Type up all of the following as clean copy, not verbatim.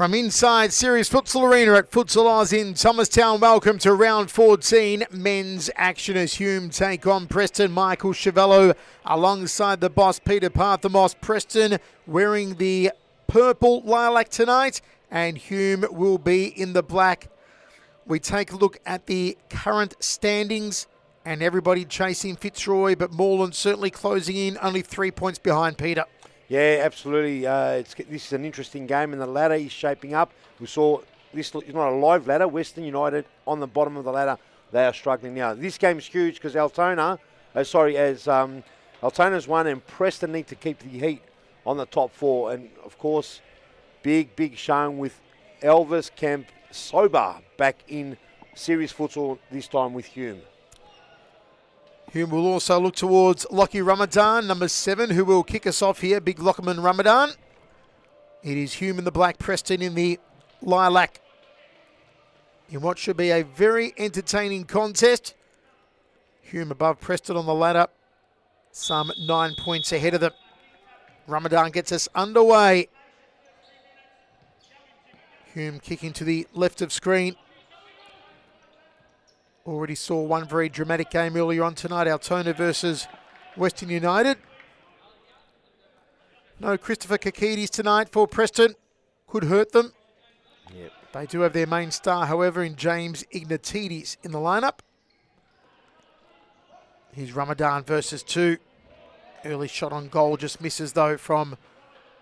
From inside Series Futsal Arena at Futsal Oz in Thomastown, welcome to round 14 men's action as Hume take on Preston. Michael Chiavello alongside the boss Peter Parthamos. Preston wearing the purple lilac tonight and Hume will be in the black. We take a look at the current standings and everybody chasing Fitzroy, but Moreland certainly closing in, only 3 points behind Peter. Yeah, absolutely. This is an interesting game, and the ladder is shaping up. We saw this is not a live ladder. Western United on the bottom of the ladder. They are struggling now. This game's huge because Altona's won, and Preston need to keep the heat on the top four. And of course, big showing with Elvis Kemp sober back in series futsal this time with Hume. Hume will also look towards Lockie Ramadan, number 7, who will kick us off here. Big Lockerman Ramadan. It is Hume in the black, Preston in the lilac. In what should be a very entertaining contest. Hume above Preston on the ladder, some 9 points ahead of them. Ramadan gets us underway. Hume kicking to the left of screen. Already saw one very dramatic game earlier on tonight, Altona versus Western United. No Christopher Kakidis tonight for Preston. Could hurt them. Yep. They do have their main star, however, in James Ignatidis in the lineup. Here's Ramadan versus 2. Early shot on goal just misses, though, from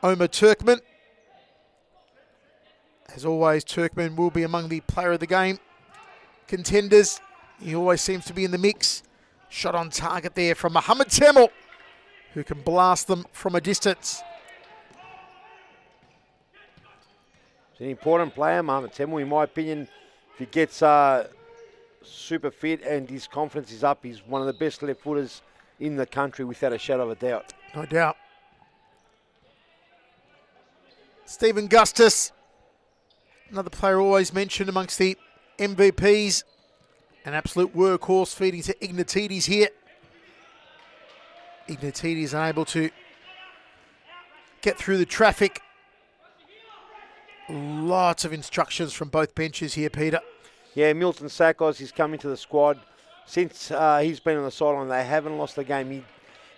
Omar Turkman. As always, Turkman will be among the player of the game contenders. He always seems to be in the mix. Shot on target there from Mohamed Temel, who can blast them from a distance. He's an important player, Mohamed Temel, in my opinion. If he gets super fit and his confidence is up, he's one of the best left footers in the country without a shadow of a doubt. No doubt. Stephen Gustus, another player always mentioned amongst the MVPs. An absolute workhorse feeding to Ignatidis here. Ignatidis unable to get through the traffic. Lots of instructions from both benches here, Peter. Yeah, Milton Sakos is coming to the squad. Since he's been on the sideline, they haven't lost a game.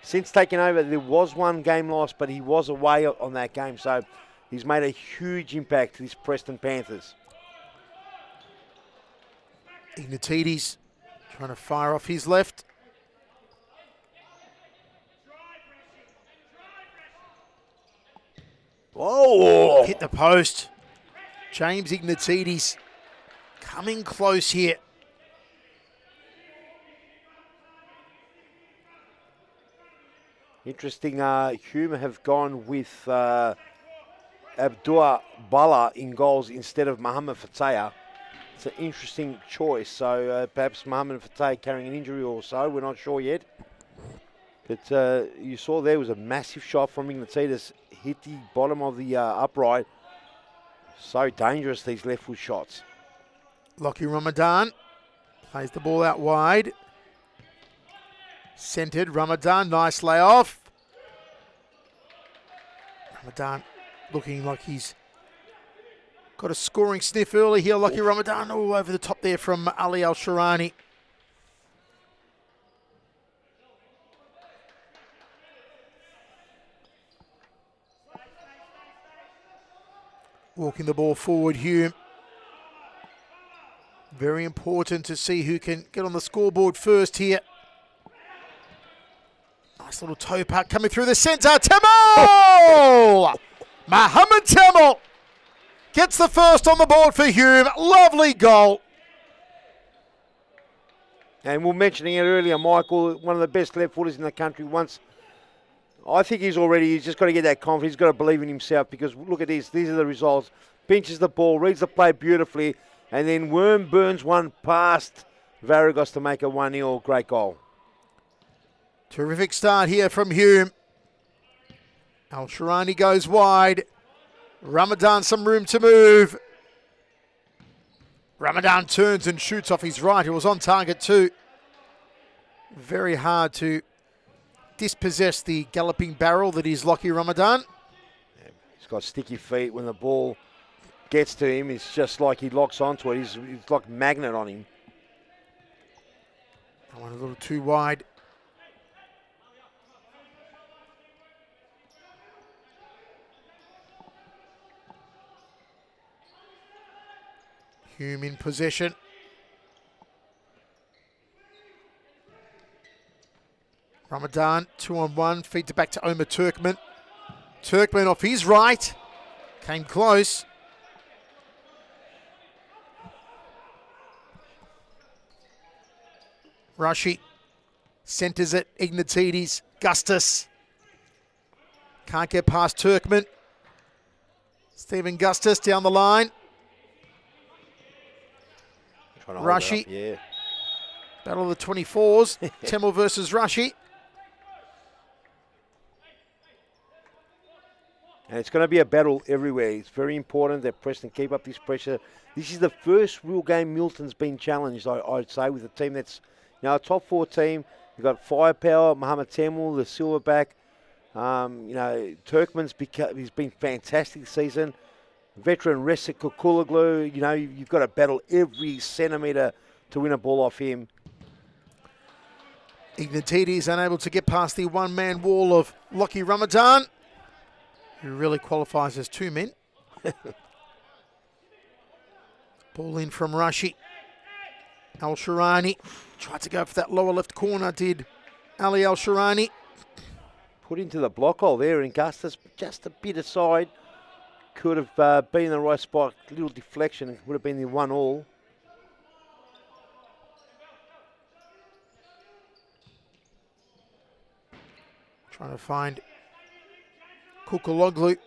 Since taking over, there was one game lost, but he was away on that game. So he's made a huge impact to this Preston Panthers. Ignatidis trying to fire off his left. Whoa! Hit the post. James Ignatidis coming close here. Interesting, Hume have gone with Abdullah Bala in goals instead of Mohamed Fataya. It's an interesting choice. So perhaps Mohamed Fateh carrying an injury or so. We're not sure yet. But you saw there was a massive shot from Ignatidis. Hit the bottom of the upright. So dangerous, these left foot shots. Lockie Ramadan plays the ball out wide. Centered Ramadan, nice layoff. Ramadan looking like he's got a scoring sniff early here. Lockie Ramadan all over the top there from Ali Al-Sharani. Walking the ball forward, Hume. Very important to see who can get on the scoreboard first here. Nice little toe puck coming through the centre. Temel! Mohamed Temel gets the first on the board for Hume. Lovely goal. And we were mentioning it earlier, Michael, one of the best left footers in the country. I think he's just got to get that confidence. He's got to believe in himself because look at this. These are the results. Pinches the ball, reads the play beautifully, and then Worm burns one past Varagos to make a 1-0. Great goal. Terrific start here from Hume. Al-Sharani goes wide. Ramadan some room to move. Ramadan turns and shoots off his right. It was on target too. Very hard to dispossess the galloping barrel that is Lockie Ramadan. Yeah, he's got sticky feet when the ball gets to him, it's just like he locks onto it. He's like a magnet on him. I went a little too wide. Hume in possession. Ramadan, 2-on-1, feeds it back to Omar Turkman. Turkman off his right, came close. Rashi centres it, Ignatides, Gustus. Can't get past Turkman. Stephen Gustus down the line. Rashi. Yeah. Battle of the 24s. Temel versus Rashi. And it's going to be a battle everywhere. It's very important that Preston keep up this pressure. This is the first real game Milton's been challenged, I'd say, with a team that's a top 4 team. You've got firepower, Mohamed Temel, the silverback. Turkman's he's been fantastic this season. Veteran Resik Kukuloglu, you've got to battle every centimetre to win a ball off him. Ignatides unable to get past the one-man wall of Lockie Ramadan, who really qualifies as 2 men. Ball in from Rashi. Al-Shirani tried to go for that lower left corner, did Ali Al-Shirani. Put into the block hole there, and Gustus just a bit aside. Could have been in the right spot. A little deflection, would have been the 1-1. Trying to find Kukuloglu.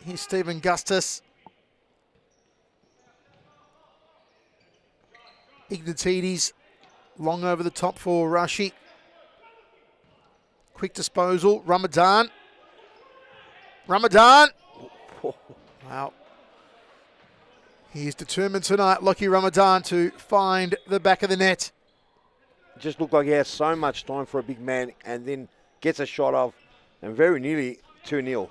Here's Stephen Gustus. Ignatides long over the top for Rashi. Quick disposal. Ramadan. Wow. He is determined tonight, Lockie Ramadan, to find the back of the net. It just looked like he has so much time for a big man, and then gets a shot off, and very nearly 2-0.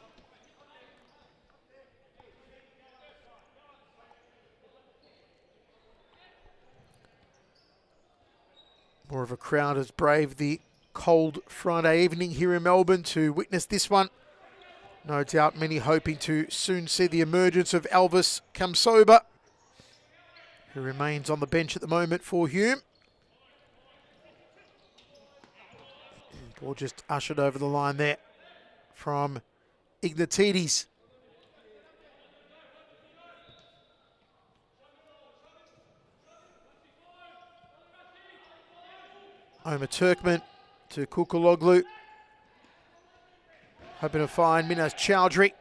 More of a crowd has braved the cold Friday evening here in Melbourne to witness this one. No doubt many hoping to soon see the emergence of Elvis Kamsoba, who remains on the bench at the moment for Hume. Ball just ushered over the line there from Ignatides. Omar Turkman to Kukuloglu. Hoping to find Minaz Chowdhury.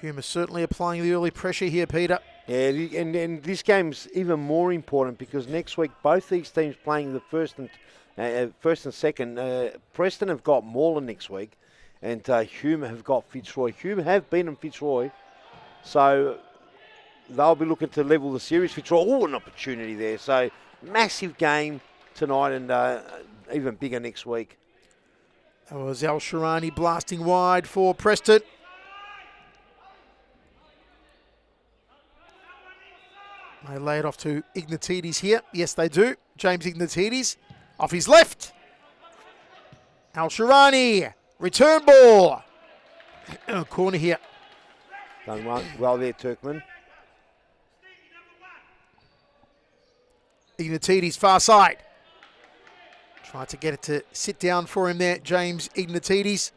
Hume is certainly applying the early pressure here, Peter. Yeah, and this game's even more important because next week both these teams playing the first and second. Preston have got Moreland next week, and Hume have got Fitzroy. Hume have beaten Fitzroy, so they'll be looking to level the series. Fitzroy, an opportunity there. So massive game tonight, and even bigger next week. That was Al-Shirani blasting wide for Preston. They lay it off to Ignatides here. Yes, they do. James Ignatides off his left. Al-Shirani, return ball. Corner here. Done well there, Turkman. Ignatides far side. Tried to get it to sit down for him there, James Ignatides.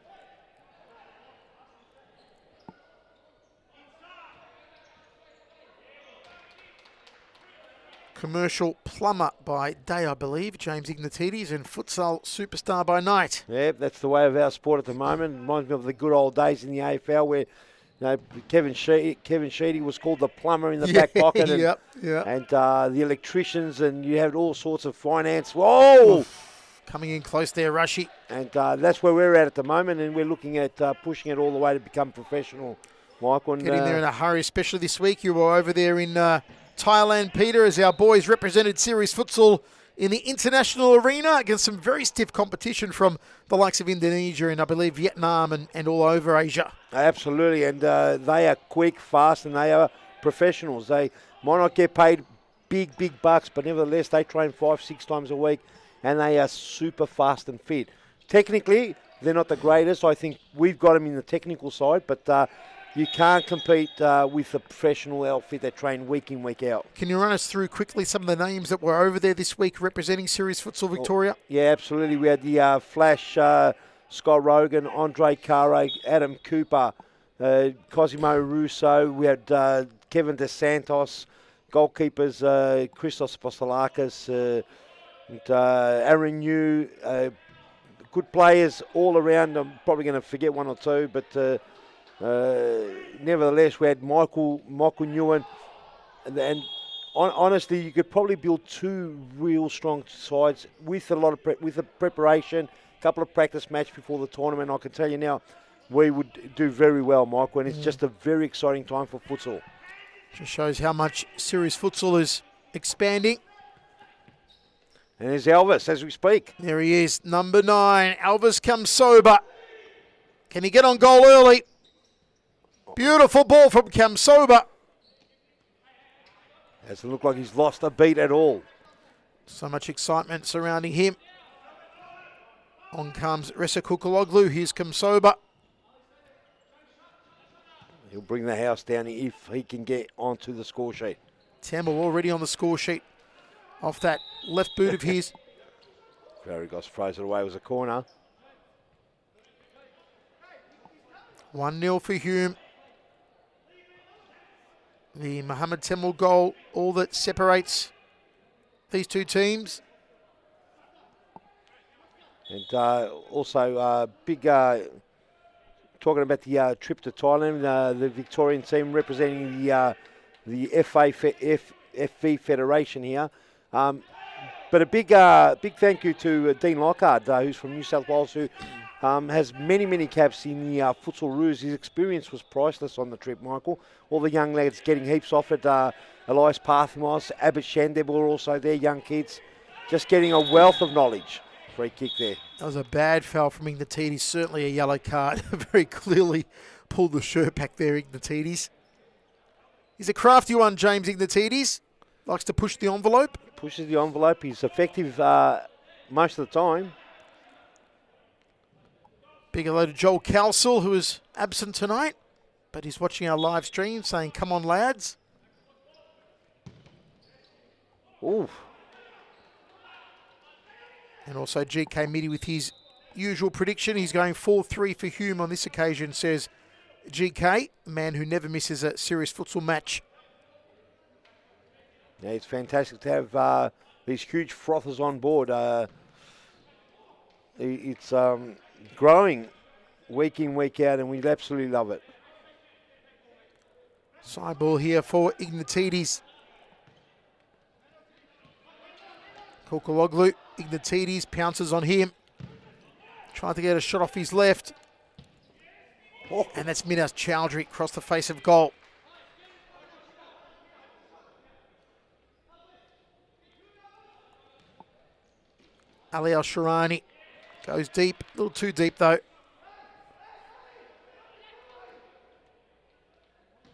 Commercial plumber by day, I believe, James Ignatides, and futsal superstar by night. Yeah, that's the way of our sport at the moment. Reminds me of the good old days in the AFL where Kevin Sheedy was called the plumber in the back pocket, and, and the electricians, and you had all sorts of finance. Whoa! Oof, coming in close there, Rashi. And that's where we're at the moment, and we're looking at pushing it all the way to become professional, Michael. And, getting there in a hurry, especially this week. You were over there in Thailand, Peter, as our boys represented Series Futsal in the international arena against some very stiff competition from the likes of Indonesia and I believe Vietnam and all over Asia. Absolutely, and they are quick, fast, and they are professionals. They might not get paid big bucks, but nevertheless they train 5-6 times a week, and they are super fast and fit. Technically, they're not the greatest. I think we've got them in the technical side, but you can't compete with a professional outfit that train week in, week out. Can you run us through quickly some of the names that were over there this week representing Series Futsal Victoria? Yeah, absolutely. We had the Flash, Scott Rogan, Andre Carre, Adam Cooper, Cosimo Russo. We had Kevin DeSantos, goalkeepers Christos Apostolakis, and Aaron Yu. Good players all around. I'm probably going to forget one or two, but nevertheless, we had Michael Nguyen, and honestly, you could probably build two real strong sides with a lot of preparation, a couple of practice matches before the tournament. I can tell you now, we would do very well, Michael, and it's just a very exciting time for futsal. Just shows how much Series Futsal is expanding. And there's Elvis as we speak. There he is, number 9. Elvis Kamsoba. Can he get on goal early? Beautiful ball from Kamsoba. Doesn't look like he's lost a beat at all. So much excitement surrounding him. On comes Ressa Kukuloglu. Here's Kamsoba. He'll bring the house down if he can get onto the score sheet. Tamble already on the score sheet. Off that left boot of his. Varigos throws it away. It was a corner. 1-0 for Hume. The Mohamed Temel goal, all that separates these two teams. And also big, talking about the trip to Thailand, the Victorian team representing the FV Federation here. But a big thank you to Dean Lockhart, who's from New South Wales, who has many caps in the futsal roos. His experience was priceless on the trip, Michael. All the young lads getting heaps off it. Elias Parthimos, Abbott Shandeb were also there, young kids. Just getting a wealth of knowledge. Free kick there. That was a bad foul from Ignatidis, certainly a yellow card. Very clearly pulled the shirt back there, Ignatidis. He's a crafty one, James Ignatidis. Likes to push the envelope. Pushes the envelope. He's effective most of the time. Big hello to Joel Cowsill, who is absent tonight, but he's watching our live stream saying, come on, lads. Ooh. And also GK Midi with his usual prediction. He's going 4-3 for Hume on this occasion, says GK, man who never misses a serious futsal match. Yeah, it's fantastic to have these huge frothers on board. It's growing week in, week out, and we absolutely love it. Side ball here for Ignatidis. Kukuloglu, Ignatidis pounces on him. Trying to get a shot off his left. Oh. And that's Minas Chowdhury across the face of goal. Ali Al-Shirani goes deep, a little too deep though.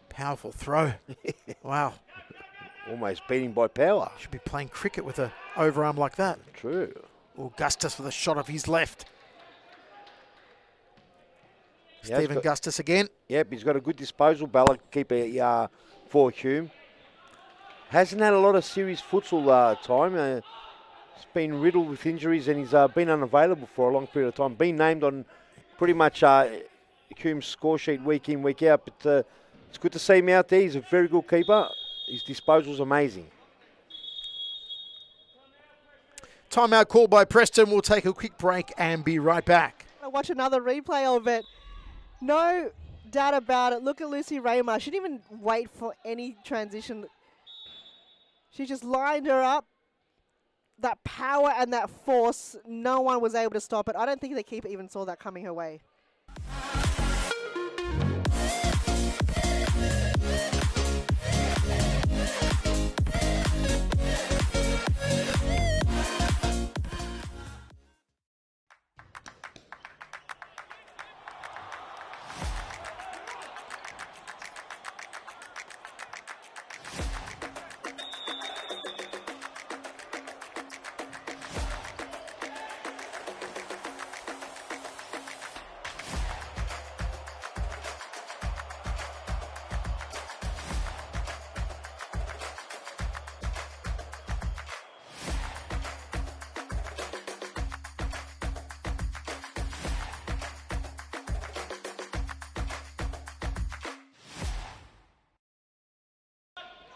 Powerful throw. Wow. Almost beating by power. Should be playing cricket with an overarm like that. True. Augustus with a shot of his left. Yeah, Stephen Augustus again. Yep, he's got a good disposal ballot keeper for Hume. Hasn't had a lot of serious futsal time. He's been riddled with injuries and he's been unavailable for a long period of time. Been named on pretty much Hume's score sheet week in, week out. But it's good to see him out there. He's a very good keeper. His disposal's amazing. Timeout called by Preston. We'll take a quick break and be right back. Watch another replay of it. No doubt about it. Look at Lucy Raymar. She didn't even wait for any transition. She just lined her up. That power and that force, no one was able to stop it. I don't think the keeper even saw that coming her way.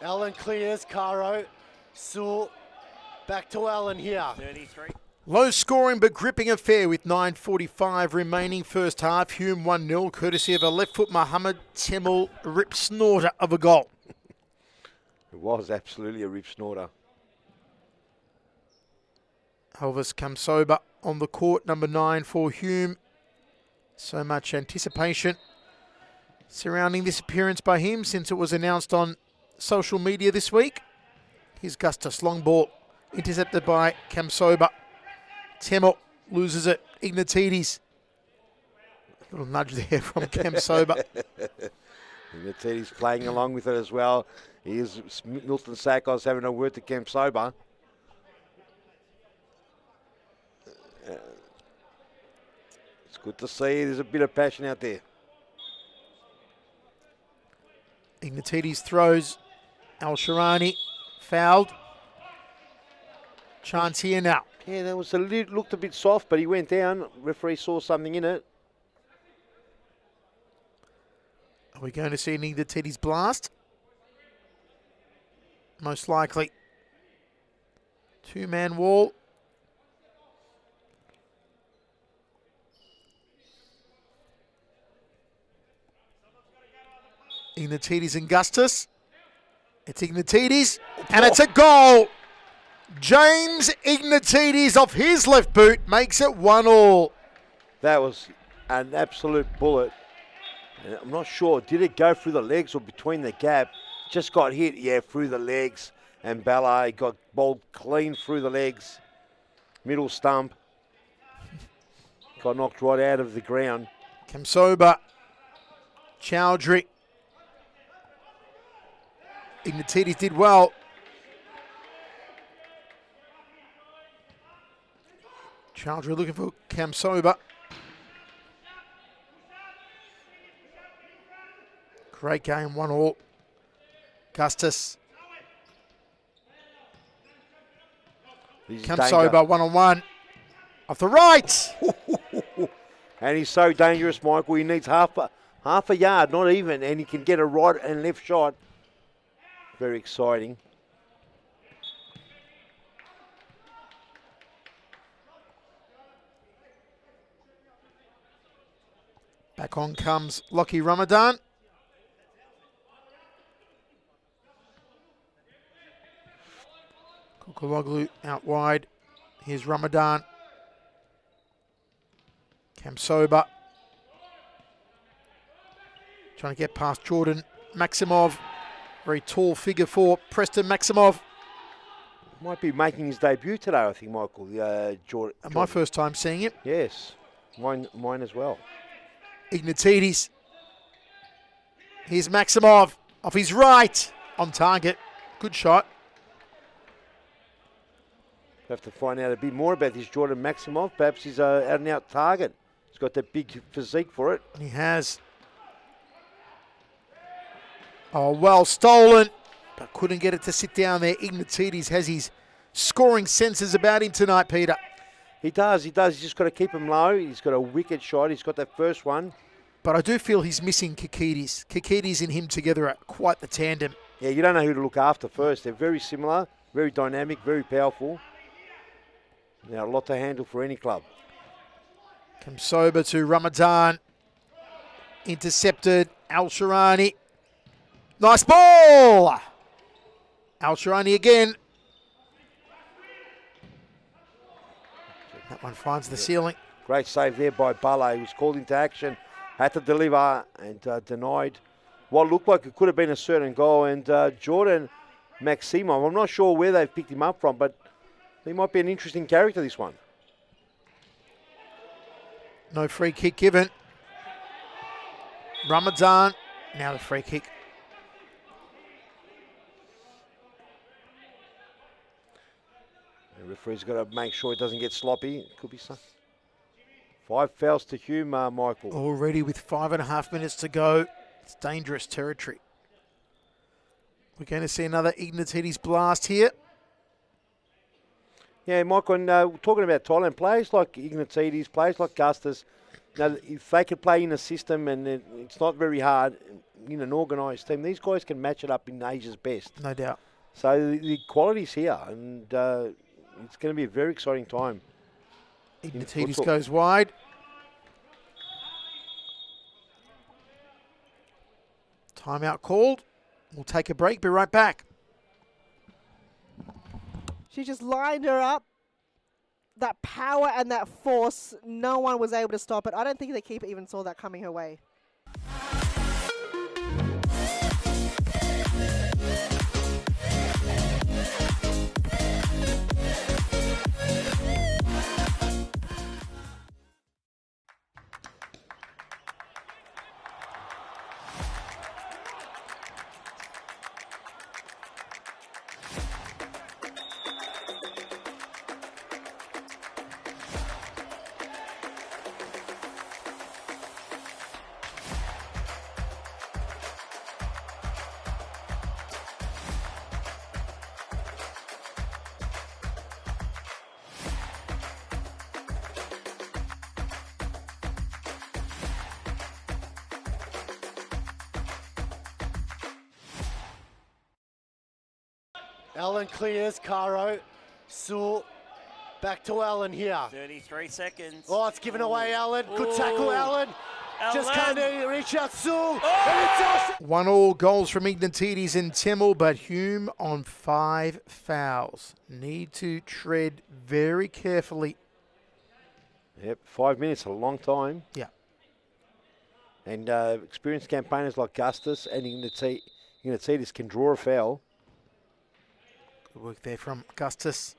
Allen clears, Caro, Sewell, back to Allen here. 33. Low scoring but gripping affair with 9:45 remaining first half. Hume 1-0 courtesy of a left foot Mohammed Temel rip snorter of a goal. It was absolutely a rip snorter. Elvis Kamsoba on the court, number 9 for Hume. So much anticipation surrounding this appearance by him since it was announced on social media this week. Here's Gustus, long ball, intercepted by Kamsoba. Temel loses it. Ignatidis. Little nudge there from Kamsoba. Ignatidis playing along with it as well. Here's Milton Sakos having a word to Kamsoba. It's good to see there's a bit of passion out there. Ignatidis throws. Al-Sharani fouled. Chance here now. Yeah, that was looked a bit soft, but he went down. Referee saw something in it. Are we going to see an Ignatidis blast? Most likely. Two-man wall. Ignatidis and Gustus. It's Ignatidis, and it's a goal. James Ignatidis off his left boot makes it 1-1. That was an absolute bullet. And I'm not sure, did it go through the legs or between the gap? Just got hit, yeah, through the legs. And Ballet got bowled clean through the legs. Middle stump. Got knocked right out of the ground. Kamsoba. Chowdhury. Ignatidis did well. Chowdhury looking for Kamsoba. Great game, 1-1. Gustus. Kamsoba, 1-on-1. Off the right. And he's so dangerous, Michael. He needs half a yard, not even, and he can get a right and left shot. Very exciting. Back on comes Lockie Ramadan. Kukuloglu out wide. Here's Ramadan. Kamsoba. Trying to get past Jordan Maximov. Very tall figure for Preston Maximov. Might be making his debut today, I think, Michael. Jordan. My first time seeing him. Yes, mine as well. Ignatidis. Here's Maximov off his right. On target. Good shot. Have to find out a bit more about this Jordan Maximov. Perhaps he's an out-and-out target. He's got that big physique for it. He has. Oh, well stolen. But couldn't get it to sit down there. Ignatidis has his scoring senses about him tonight, Peter. He does. He's just got to keep him low. He's got a wicked shot. He's got that first one. But I do feel he's missing Kikidis. Kikidis and him together are quite the tandem. Yeah, you don't know who to look after first. They're very similar, very dynamic, very powerful. Now, a lot to handle for any club. Kamsoba to Ramadan. Intercepted. Al-Sharani. Nice ball! Al-Sharani again. That one finds the ceiling. Great save there by Ballet. He was called into action, had to deliver and denied what looked like it could have been a certain goal. And Jordan Maximov, I'm not sure where they've picked him up from, but he might be an interesting character, this one. No free kick given. Ramadan. Now the free kick. The referee's got to make sure it doesn't get sloppy. Could be some. 5 fouls to Hume, Michael. Already with 5.5 minutes to go. It's dangerous territory. We're going to see another Ignatidis blast here. Yeah, Michael, and talking about Thailand, players like Ignatidis, players like Gustus, Now, if they could play in a system and it's not very hard in an organised team, these guys can match it up in Asia's best. No doubt. So the quality's here, and it's going to be a very exciting time. Ignatidis futsal. goes wide. Timeout called. We'll take a break. Be right back. She just lined her up. That power and that force, no one was able to stop it. I don't think the keeper even saw that coming her way. Ellen clears, Caro. Sewell, back to Ellen here. 33 seconds. Oh, it's given away, Ellen. Good tackle, Ellen. Just Ellen. can't reach out, Sewell. And it's off. 1-1 goals from Ignatidis and Timmel, but Hume on 5 fouls. Need to tread very carefully. Yep, 5 minutes, a long time. Yeah. And experienced campaigners like Gustus and Ignatidis can draw a foul. Good work there from Augustus.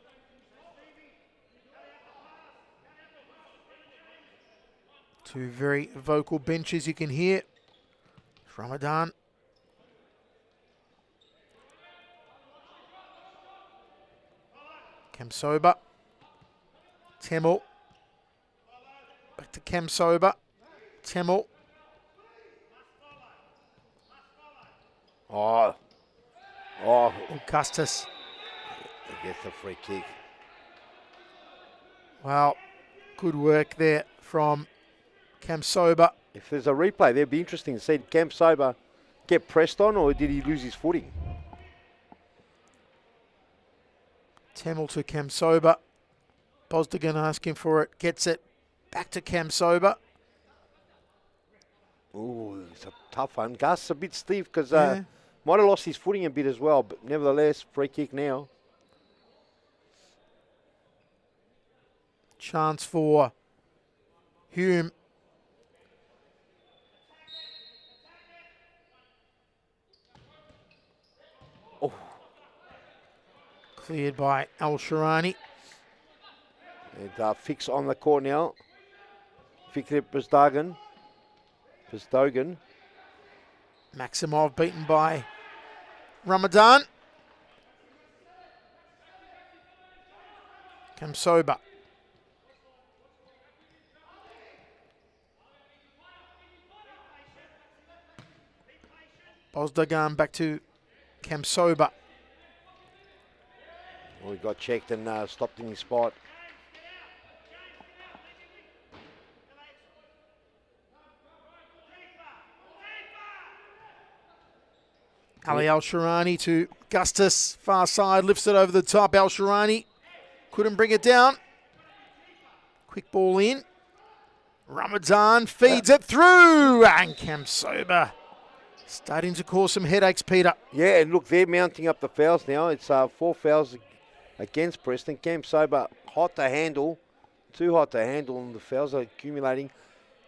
Two very vocal benches you can hear. Ramadan. Kamsoba. Temel. Back to Kamsoba. Temel. Oh, Augustus. gets the free kick. Well, good work there from Kamsoba. If there's a replay, that'd be interesting to see. Did Camp Sober get pressed on, or did he lose his footing? Temel to Kamsoba. Bosdigan asking for it. Gets it. Back to Kamsoba. Ooh, it's a tough one. Gus a bit stiff because Yeah. might have lost his footing a bit as well, but nevertheless, free kick now. Chance for Hume. Oh. Cleared by Al Sharani. And Fix on the court now. Fikret Bezdogan. Maximov beaten by Ramadan. Kamsoba. Bosdagan back to Kamsoba. Well, he got checked and stopped in his spot. Ali Al Sharani to Gustus. Far side, lifts it over the top. Al Sharani couldn't bring it down. Quick ball in. Ramadan feeds it through. And Kamsoba starting to cause some headaches, Peter. Yeah, and look, they're mounting up the fouls now. It's 4 fouls against Preston. Camp Sober hot to handle. Too hot to handle, and the fouls are accumulating.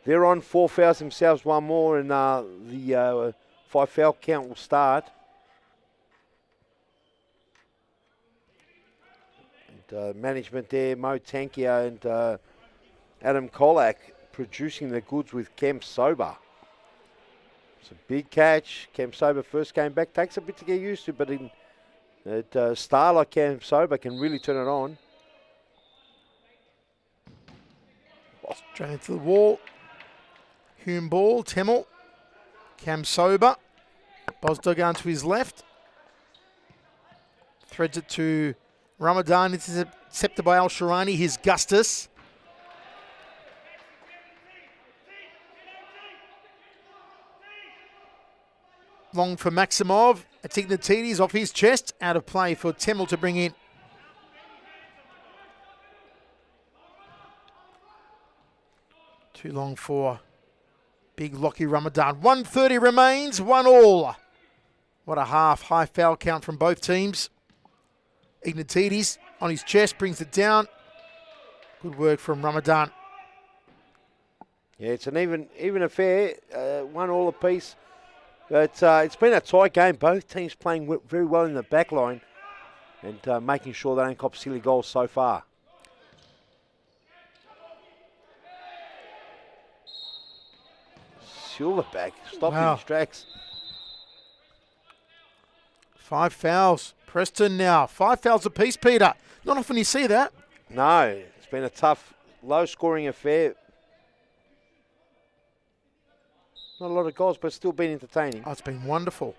They're on 4 fouls themselves, one more, and the 5 foul count will start. And management there, Mo Tankia and Adam Kolak producing the goods with Camp Sober. It's a big catch. Camp Sober first came back. Takes a bit to get used to, but in a star like Camp Sober can really turn it on. Straight into the wall. Hume ball, Temel. Kamsoba. Bosdogan to his left. Threads it to Ramadan. It's intercepted by Al Sharani. Here's Gustus. Long for Maximov. It's Ignatides off his chest. Out of play for Temmel to bring in. Too long for big Lockie Ramadan. 1:30 remains, 1-1. What a half. High foul count from both teams. Ignatides on his chest brings it down. Good work from Ramadan. Yeah, it's an even affair. 1-1 apiece. But it's been a tight game. Both teams playing very well in the back line and making sure they don't cop silly goals so far. Silverback stopped in his tracks. 5 fouls. Preston now. 5 fouls apiece, Peter. Not often you see that. No, it's been a tough, low-scoring affair. Not a lot of goals, but still been entertaining. Oh, it's been wonderful.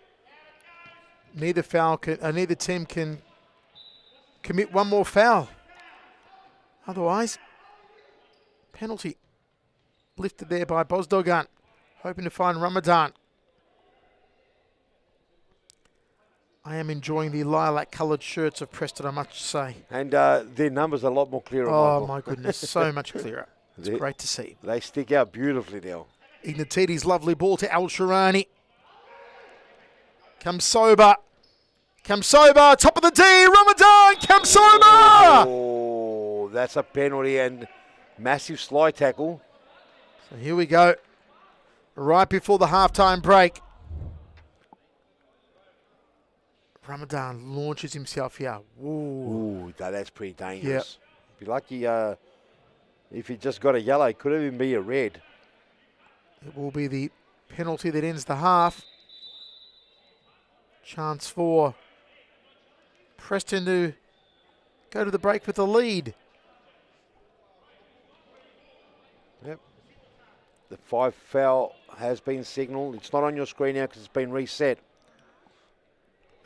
Neither team can commit one more foul. Otherwise, penalty lifted there by Bozdogan, hoping to find Ramadan. I am enjoying the lilac-coloured shirts of Preston, I must say. And their numbers are a lot more clearer. Oh, Michael. my goodness, so much clearer. It's great to see. They stick out beautifully now. Ignatides' lovely ball to Al Sharani. Kamsoba. Top of the D. Ramadan. Kamsoba. Oh, that's a penalty and massive slide tackle. So here we go. Right before the halftime break. Ramadan launches himself here. Ooh, that's pretty dangerous. Yep. Be lucky if he just got a yellow. It could even be a red. It will be the penalty that ends the half. Chance for Preston to go to the break with a lead. Yep. The 5 foul has been signalled. It's not on your screen now because it's been reset.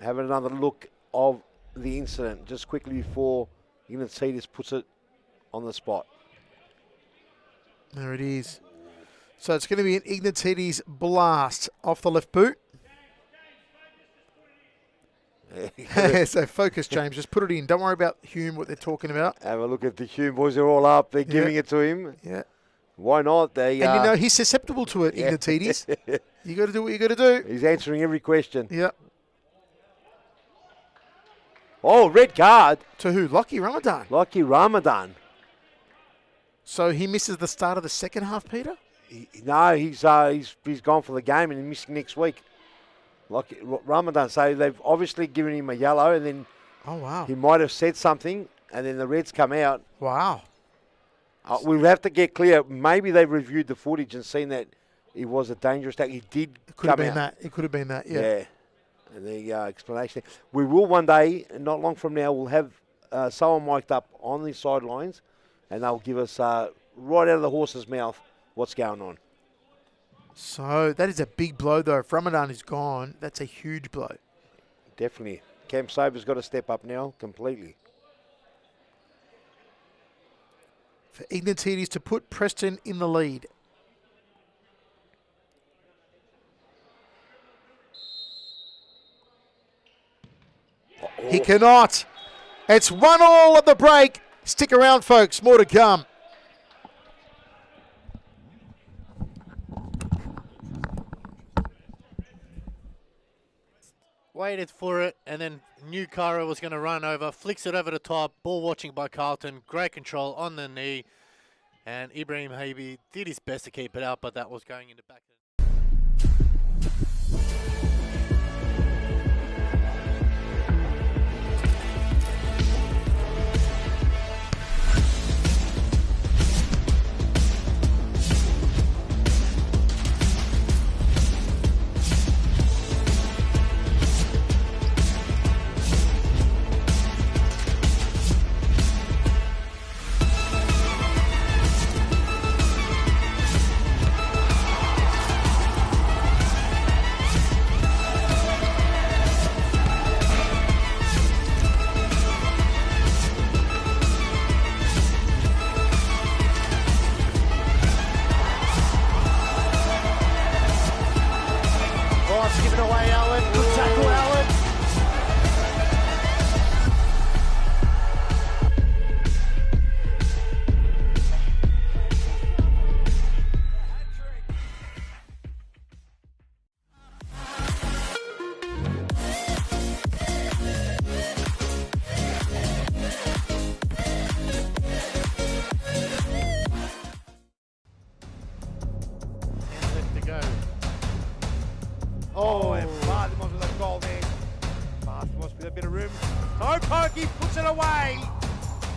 Have another look of the incident just quickly before Ignatides puts it on the spot. There it is. So it's going to be an Ignatides blast off the left boot. So focus, James. Just put it in. Don't worry about Hume, what they're talking about. Have a look at the Hume boys. They're all up. They're giving it to him. Yeah. Why not? And you know, he's susceptible to it, Ignatides. You got to do what you got to do. He's answering every question. Yeah. Oh, red card. To who? Lockie Ramadan. Lockie Ramadan. So he misses the start of the second half, Peter? No, he's gone for the game and he's missing next week. Like Ramadan, so they've obviously given him a yellow, and then he might have said something, and then the reds come out. Wow. We'll have to get clear. Maybe they've reviewed the footage and seen that it was a dangerous tackle. He did It could have been that. It could have been that. Yeah. And the explanation. We will one day, not long from now, we'll have someone mic'd up on the sidelines, and they'll give us right out of the horse's mouth what's going on. So that is a big blow, though. If Ramadan is gone, that's a huge blow. Definitely. Cam Sober's got to step up now completely. For Ignatides to put Preston in the lead. He cannot. It's 1-1 at the break. Stick around, folks. More to come. Waited for it, and then knew Cairo was going to run over, flicks it over the top, ball watching by Carlton, great control on the knee, and Ibrahim Habib did his best to keep it out, but that was going in the back. Oh, and Barthamos with a goal there. Barthamos with a bit of room. So Pokey puts it away.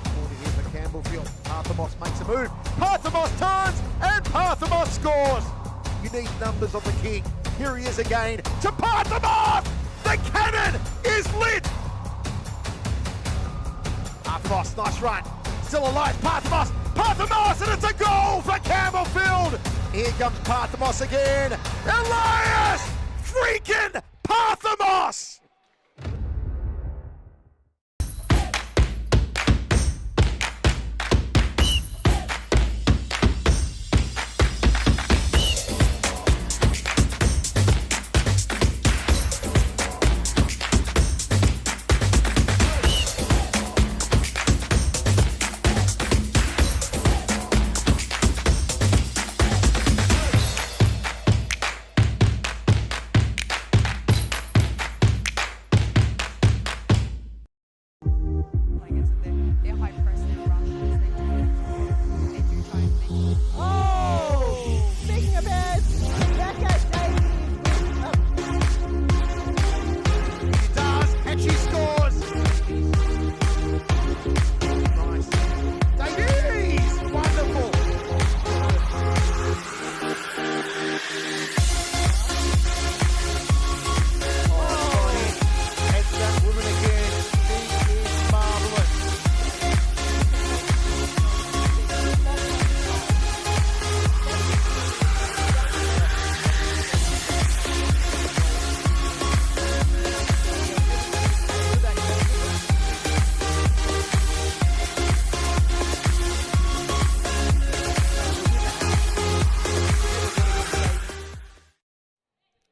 Corner here for Campbellfield. Parthamos makes a move. Parthamos turns and Parthamos scores. You need numbers on the king. Here he is again to Parthamos. The cannon is lit. Parthamos, nice run. Still alive, Parthamos. Parthamos, and it's a goal for Campbellfield. Here comes Parthamos again. Elias freaking Parthamos. They're high press and rushes. They do try and make. Oh! Speaking of heads, back at Daisy. She does, and she scores. Nice. Davies, wonderful. Heads that woman again. She is marvellous.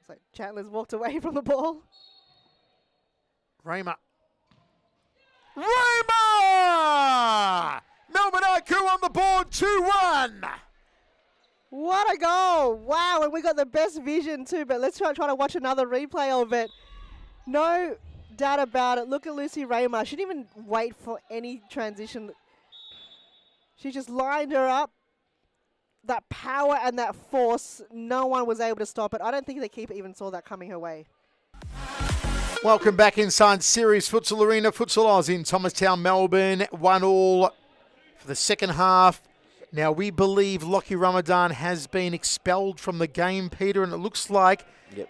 So Chandler's walked away from the ball. Raymer. Melbourne IQ on the board, 2-1. What a goal! Wow, and we got the best vision too, but let's try to watch another replay of it. No doubt about it. Look at Lucy Raymer. She didn't even wait for any transition. She just lined her up. That power and that force, no one was able to stop it. I don't think the keeper even saw that coming her way. Welcome back inside Series Futsal Arena. Futsal Oz in Thomastown, Melbourne. 1-1 for the second half. Now, we believe Lockie Ramadan has been expelled from the game, Peter, and it looks like,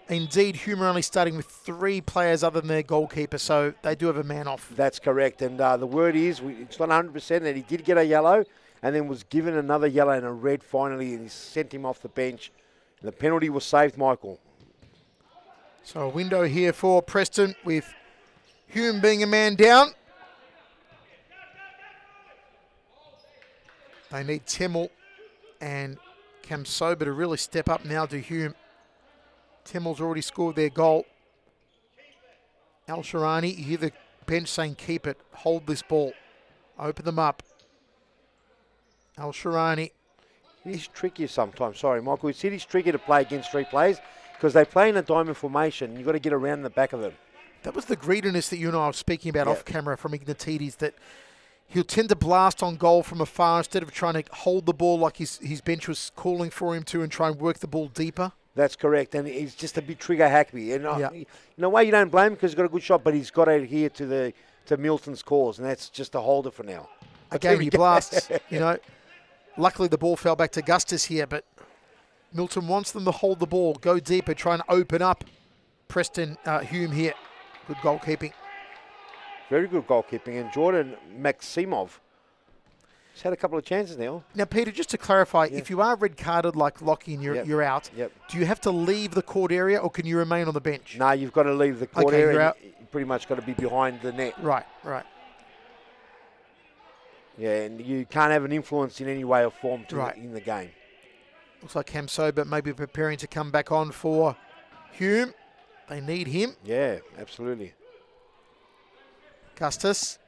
indeed, Hume are only starting with 3 players other than their goalkeeper, so they do have a man off. That's correct. And the word is, it's not 100% that he did get a yellow and then was given another yellow and a red finally, and he sent him off the bench. And the penalty was saved, Michael. So a window here for Preston with Hume being a man down. They need Timmel and Kamsoba to really step up now to Hume. Timmel's already scored their goal. Al Sharani, you hear the bench saying keep it, hold this ball, open them up. Al Sharani. It's trickier sometimes. Sorry, Michael. It's tricky to play against 3 players because they play in a diamond formation. You've got to get around the back of them. That was the greediness that you and I were speaking about off camera from Ignatides, that he'll tend to blast on goal from afar instead of trying to hold the ball like his bench was calling for him to and try and work the ball deeper. That's correct, and he's just a bit trigger happy. And in a way, you don't blame him because he's got a good shot, but he's got to adhere to Milton's calls, and that's just a holder for now. Again, he blasts, you know. Luckily, the ball fell back to Gustus here, but Milton wants them to hold the ball, go deeper, try and open up Preston Hume here. Good goalkeeping. Very good goalkeeping, and Jordan Maximov he's had a couple of chances now. Now, Peter, just to clarify, if you are red carded like Lockie and you're out, do you have to leave the court area or can you remain on the bench? No, you've got to leave the court area. You pretty much got to be behind the net. Right. Yeah, and you can't have an influence in any way or form in the game. Looks like Kamsoba may be preparing to come back on for Hume. They need him. Yeah, absolutely. Gustus.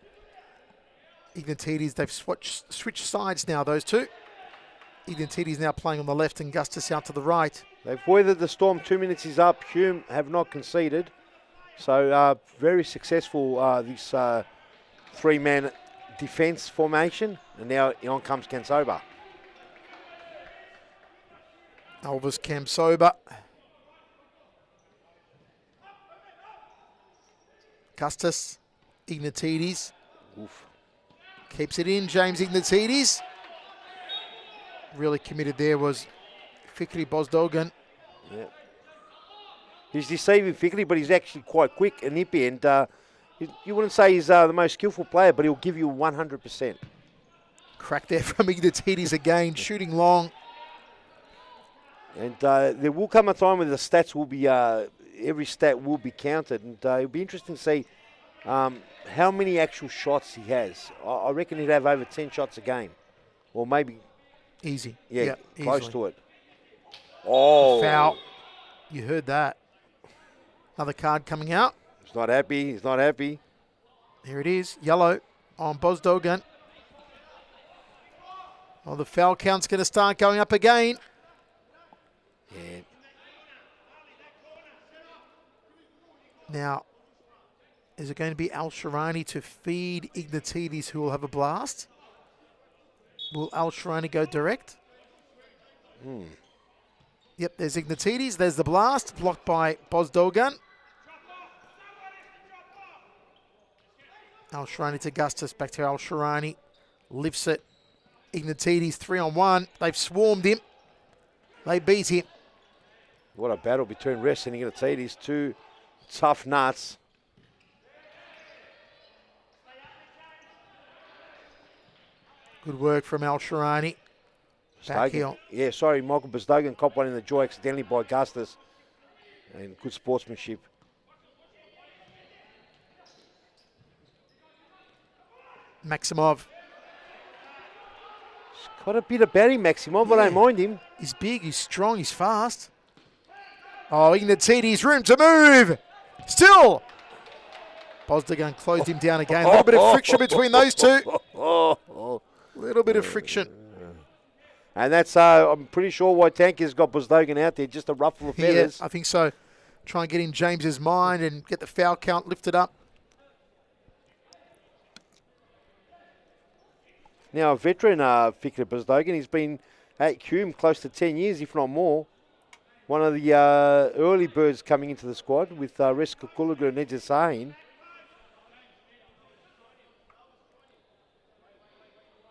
Ignatides, they've switched sides now, those two. Ignatides now playing on the left and Gustus out to the right. They've weathered the storm. 2 minutes is up. Hume have not conceded. So very successful, this 3-man defence formation. And now on comes Kamsoba. Elvis Kamsoba. Gustus, Ignatides. Oof. Keeps it in, James Ignatides. Really committed there was Fikri Bozdogan. Yeah. He's deceiving Fikri, but he's actually quite quick and nippy. And you wouldn't say he's the most skillful player, but he'll give you 100%. Crack there from Ignatides again, shooting long. And there will come a time when the stats will be, every stat will be counted. And it'll be interesting to see how many actual shots he has. I reckon he'd have over 10 shots a game. Or maybe, Easy. yeah, close easily. to it. Oh. Foul. You heard that. Another card coming out. He's not happy. He's not happy. There it is. Yellow on Bozdogan. Well, the foul count's going to start going up again. Yeah. Now, is it going to be Al Sharani to feed Ignatides, who will have a blast? Will Al Sharani go direct? Yep, there's Ignatides. There's the blast, blocked by Bozdogan. Al Sharani to Gustus, back to Al Sharani. Lifts it. Ignatides 3-on-1. They've swarmed him. They beat him. What a battle between Rest and Ignatides. Two tough nuts. Good work from Al Sharani. Back heel. Yeah, sorry, Michael Bozdogan copped one in the jaw accidentally by Gustus. And good sportsmanship. Maximov. He's got a bit about him, Maximov. I don't mind him. He's big, he's strong, he's fast. Oh, Ignatides, room to move. Still. Bozdogan closed him down again. A little bit of friction between those two. A little bit of friction. And that's, I'm pretty sure why Tanker's got Bozdogan out there, just a ruffle of feathers. Yeah, I think so. Try and get in James's mind and get the foul count lifted up. Now, a veteran, Fikri Bozdogan, he's been at Hume close to 10 years, if not more. One of the early birds coming into the squad with Reska Kuluga and Edja Sahin.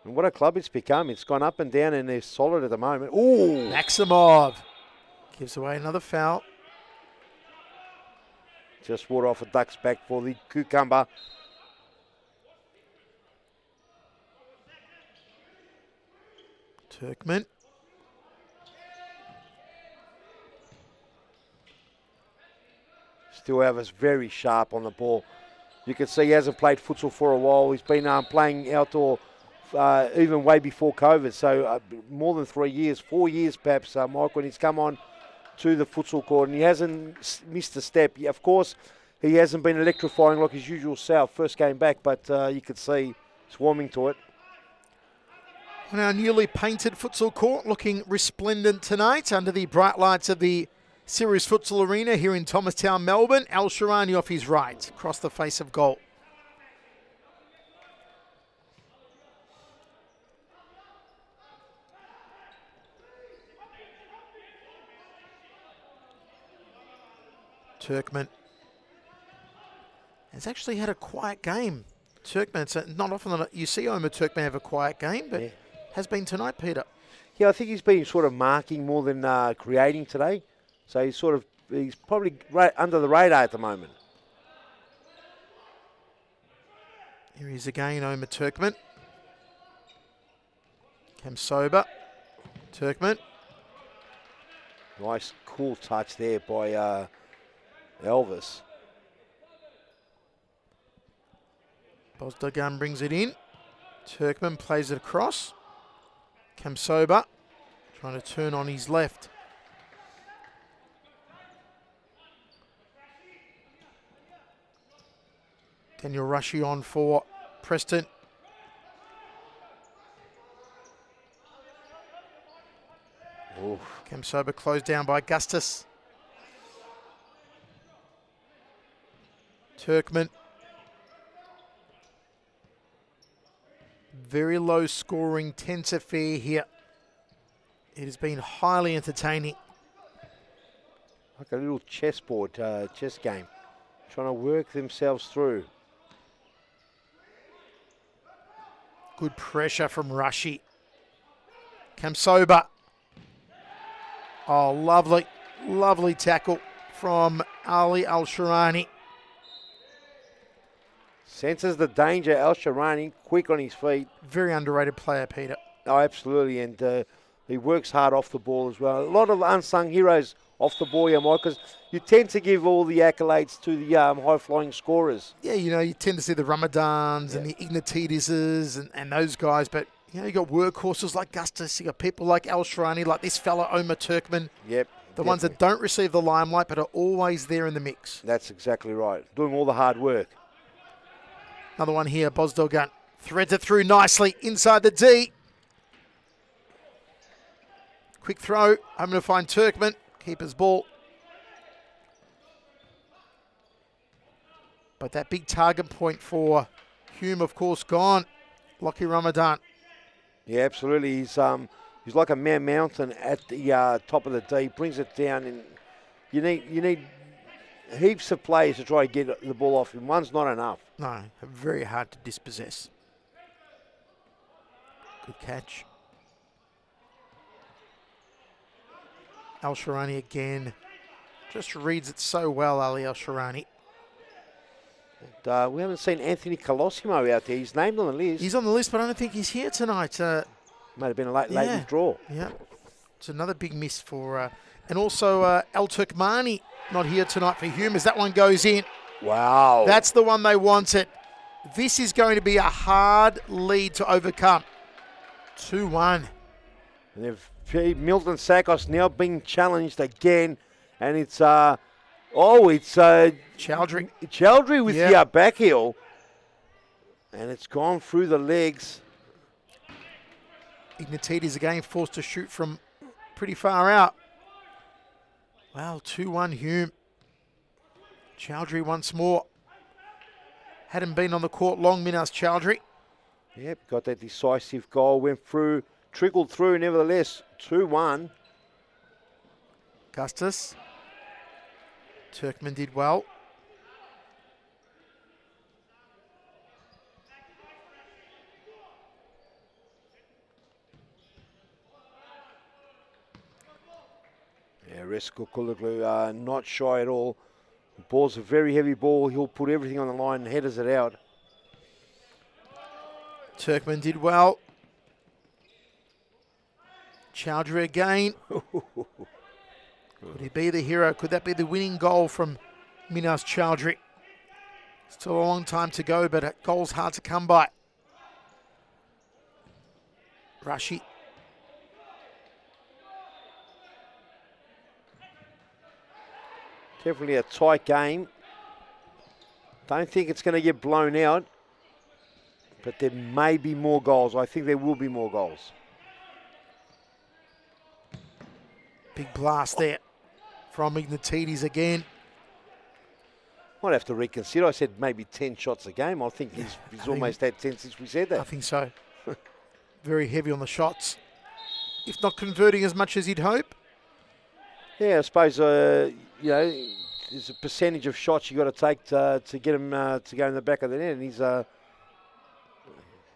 And what a club it's become. It's gone up and down and they're solid at the moment. Ooh! Maximov gives away another foul. Just water off a duck's back for the Cucumber. Turkman. Still have us very sharp on the ball. You can see he hasn't played futsal for a while. He's been playing outdoor even way before COVID. So more than 3 years, 4 years perhaps, Mike, when he's come on to the futsal court. And he hasn't missed a step. Of course, he hasn't been electrifying like his usual self first game back, but you could see swarming to it. On our newly painted futsal court, looking resplendent tonight under the bright lights of the Series Futsal Arena here in Thomastown, Melbourne. Al Sharani off his right, across the face of goal. Turkman has actually had a quiet game. Turkman, it's not often that you see Omar Turkman have a quiet game, but has been tonight, Peter. Yeah, I think he's been sort of marking more than creating today. So he's probably right under the radar at the moment. Here he is again, Omar Turkman. Kamsoba. Turkman. Nice, cool touch there by Elvis. Bozdogan brings it in. Turkman plays it across. Kamsoba trying to turn on his left. Daniel Rushy on for Preston. Oof. Kamsoba closed down by Gustus. Turkman. Very low scoring tense affair here. It has been highly entertaining. Like a little chessboard, chess game. trying to work themselves through. Good pressure from Rushy. Kamsoba. Oh, lovely, lovely tackle from Ali Al-Sharani. Senses the danger. Al-Sharani, quick on his feet. Very underrated player, Peter. Oh, absolutely, and he works hard off the ball as well. A lot of unsung heroes off the ball here, Mike, because you tend to give all the accolades to the high-flying scorers. Yeah, you know, you tend to see the Ramadans and the Ignatidises and those guys, but, you know, you got workhorses like Gustus, you got people like Al-Sharani, like this fella, Omar Turkman. Yep. The ones that don't receive the limelight but are always there in the mix. That's exactly right. Doing all the hard work. Another one here, Bosdelgun threads it through nicely inside the D. Quick throw, I'm going to find Turkman, keeper's ball. But that big target point for Hume, of course, gone. Lockie Ramadan. Yeah, absolutely. He's like a man mountain at the top of the D. Brings it down, and you need heaps of players to try to get the ball off him. One's not enough. No, very hard to dispossess. Good catch. Al-Sharani again. Just reads it so well, Ali Al-Sharani. We haven't seen Anthony Colosimo out there. He's named on the list. He's on the list, but I don't think he's here tonight. Might have been a late withdrawal. Yeah, it's another big miss for... and also Al Turkmani not here tonight for Hume as that one goes in. Wow. That's the one they wanted. This is going to be a hard lead to overcome. 2-1. And they've Milton Sakos now being challenged again, and it's Chowdhury with the back heel, and it's gone through the legs. Ignatides again forced to shoot from pretty far out. Wow, 2-1 Hume. Chowdhury once more. Hadn't been on the court long, Minas Chowdhury. Yep, got that decisive goal, went through, trickled through nevertheless, 2-1. Gustus. Turkman did well. Yeah, Resko Kuluglu not shy at all. The ball's a very heavy ball. He'll put everything on the line and headers it out. Turkman did well. Chowdhury again. Could he be the hero? Could that be the winning goal from Minas Chowdhury? Still a long time to go, but a goal's hard to come by. Rushy. Definitely a tight game. Don't think it's going to get blown out, but there may be more goals. I think there will be more goals. Big blast there from Ignatides again. Might have to reconsider. I said maybe 10 shots a game. I think he's almost had 10 since we said that. I think so. Very heavy on the shots. If not converting as much as he'd hope. Yeah, I suppose, you know, there's a percentage of shots you got to take to get him to go in the back of the net. And he's, you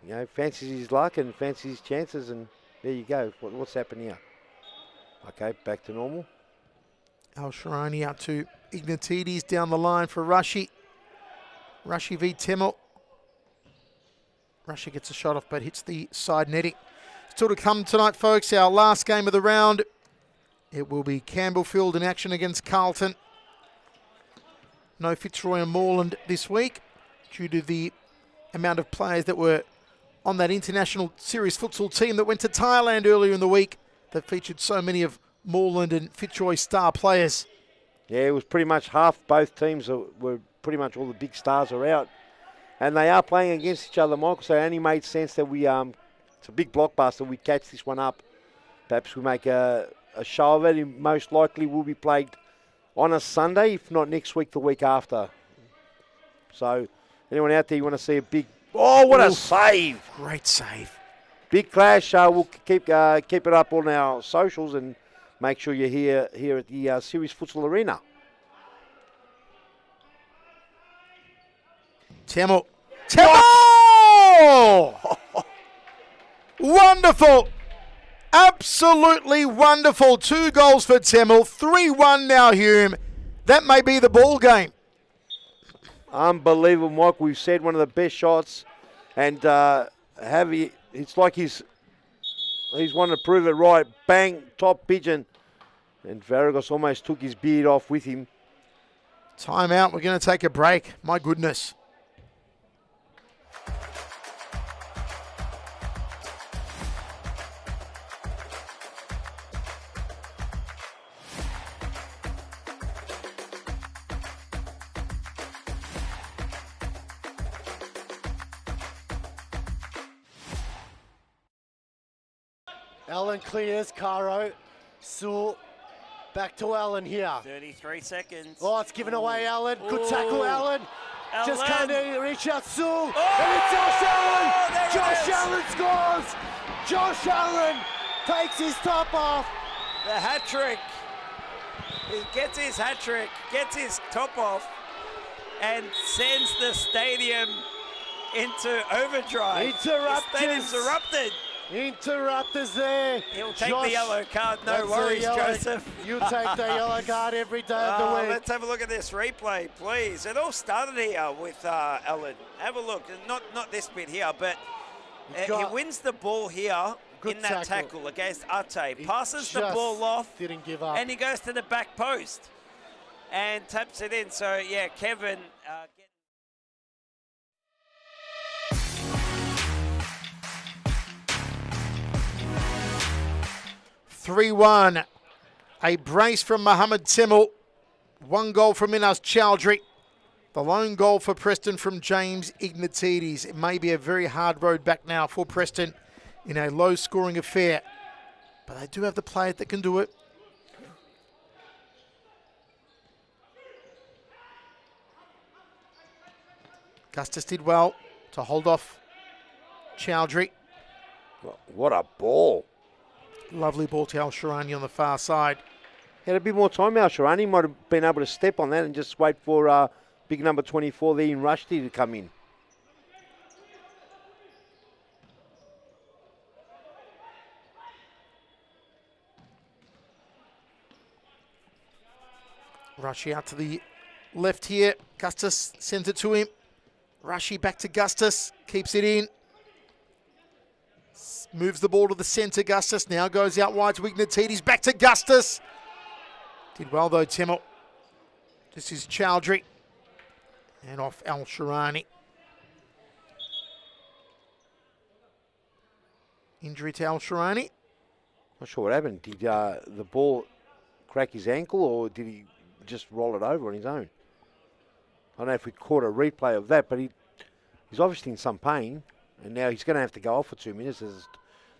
know, fancies his luck and fancies his chances. And there you go. What's happened here? Okay, back to normal. Al-Sharani out to Ignatides down the line for Rushy. Rushy v Temel. Rushy gets a shot off but hits the side netting. Still to come tonight, folks, our last game of the round. It will be Campbellfield in action against Carlton. No Fitzroy and Moreland this week due to the amount of players that were on that international series futsal team that went to Thailand earlier in the week that featured so many of Moreland and Fitzroy star players. Yeah, it was pretty much half both teams were pretty much all the big stars are out. And they are playing against each other, Michael, so it only made sense that we, it's a big blockbuster, we catch this one up. Perhaps we make a show of it. It most likely will be played on a Sunday, if not next week, the week after. So, anyone out there, you want to see a big... Oh, what a save! Great save. Big clash. We'll keep it up on our socials and make sure you're here at the Series Futsal Arena. Temel. Temel! Wonderful. Absolutely wonderful. 2 goals for Temel. 3-1 now, Hume. That may be the ball game. Unbelievable, Mike. We've said one of the best shots. And it's like he's wanted to prove it right. Bang, top pigeon. And Varagos almost took his beard off with him. Timeout. We're going to take a break. My goodness. Allen clears, Caro. Sewell, back to Allen here. 33 seconds. Oh, it's given away, Allen. Good tackle, Allen. Just Allen. can't reach out, Sewell. Oh! And it's Josh Allen. There it Josh is. Allen scores. Josh Allen takes his top off. The hat trick. He gets his hat trick, gets his top off, and sends the stadium into overdrive. Interrupters. The stadium's erupted. Interrupters there. He'll take Josh, the yellow card. No that's the worries, yellow. Joseph. You take the yellow card every day of the week. Let's have a look at this replay, please. It all started here with Allen. Have a look. Not this bit here, but he wins the ball here Good in that tackle against Ate. Passes the ball off. Didn't give up. And he goes to the back post and taps it in. So, yeah, Kevin... 3-1. A brace from Mohammed Temel. 1 goal from Minas Chowdhury. The lone goal for Preston from James Ignatides. It may be a very hard road back now for Preston in a low-scoring affair. But they do have the player that can do it. Gustus did well to hold off Chowdhury. What a ball. Lovely ball to Al Sharani on the far side. Had a bit more time, Al Sharani might have been able to step on that and just wait for big number 24 there in Rushdie to come in. Rushy out to the left here. Gustus sends it to him. Rushy back to Gustus. Keeps it in. Moves the ball to the centre. Gustus now goes out wide to Ignatides. Back to Gustus. Did well though, Temel. This is Chowdhury. And off Al Sharani. Injury to Al Sharani. Not sure what happened. Did the ball crack his ankle or did he just roll it over on his own? I don't know if we caught a replay of that, but he's obviously in some pain. And now he's going to have to go off for 2 minutes as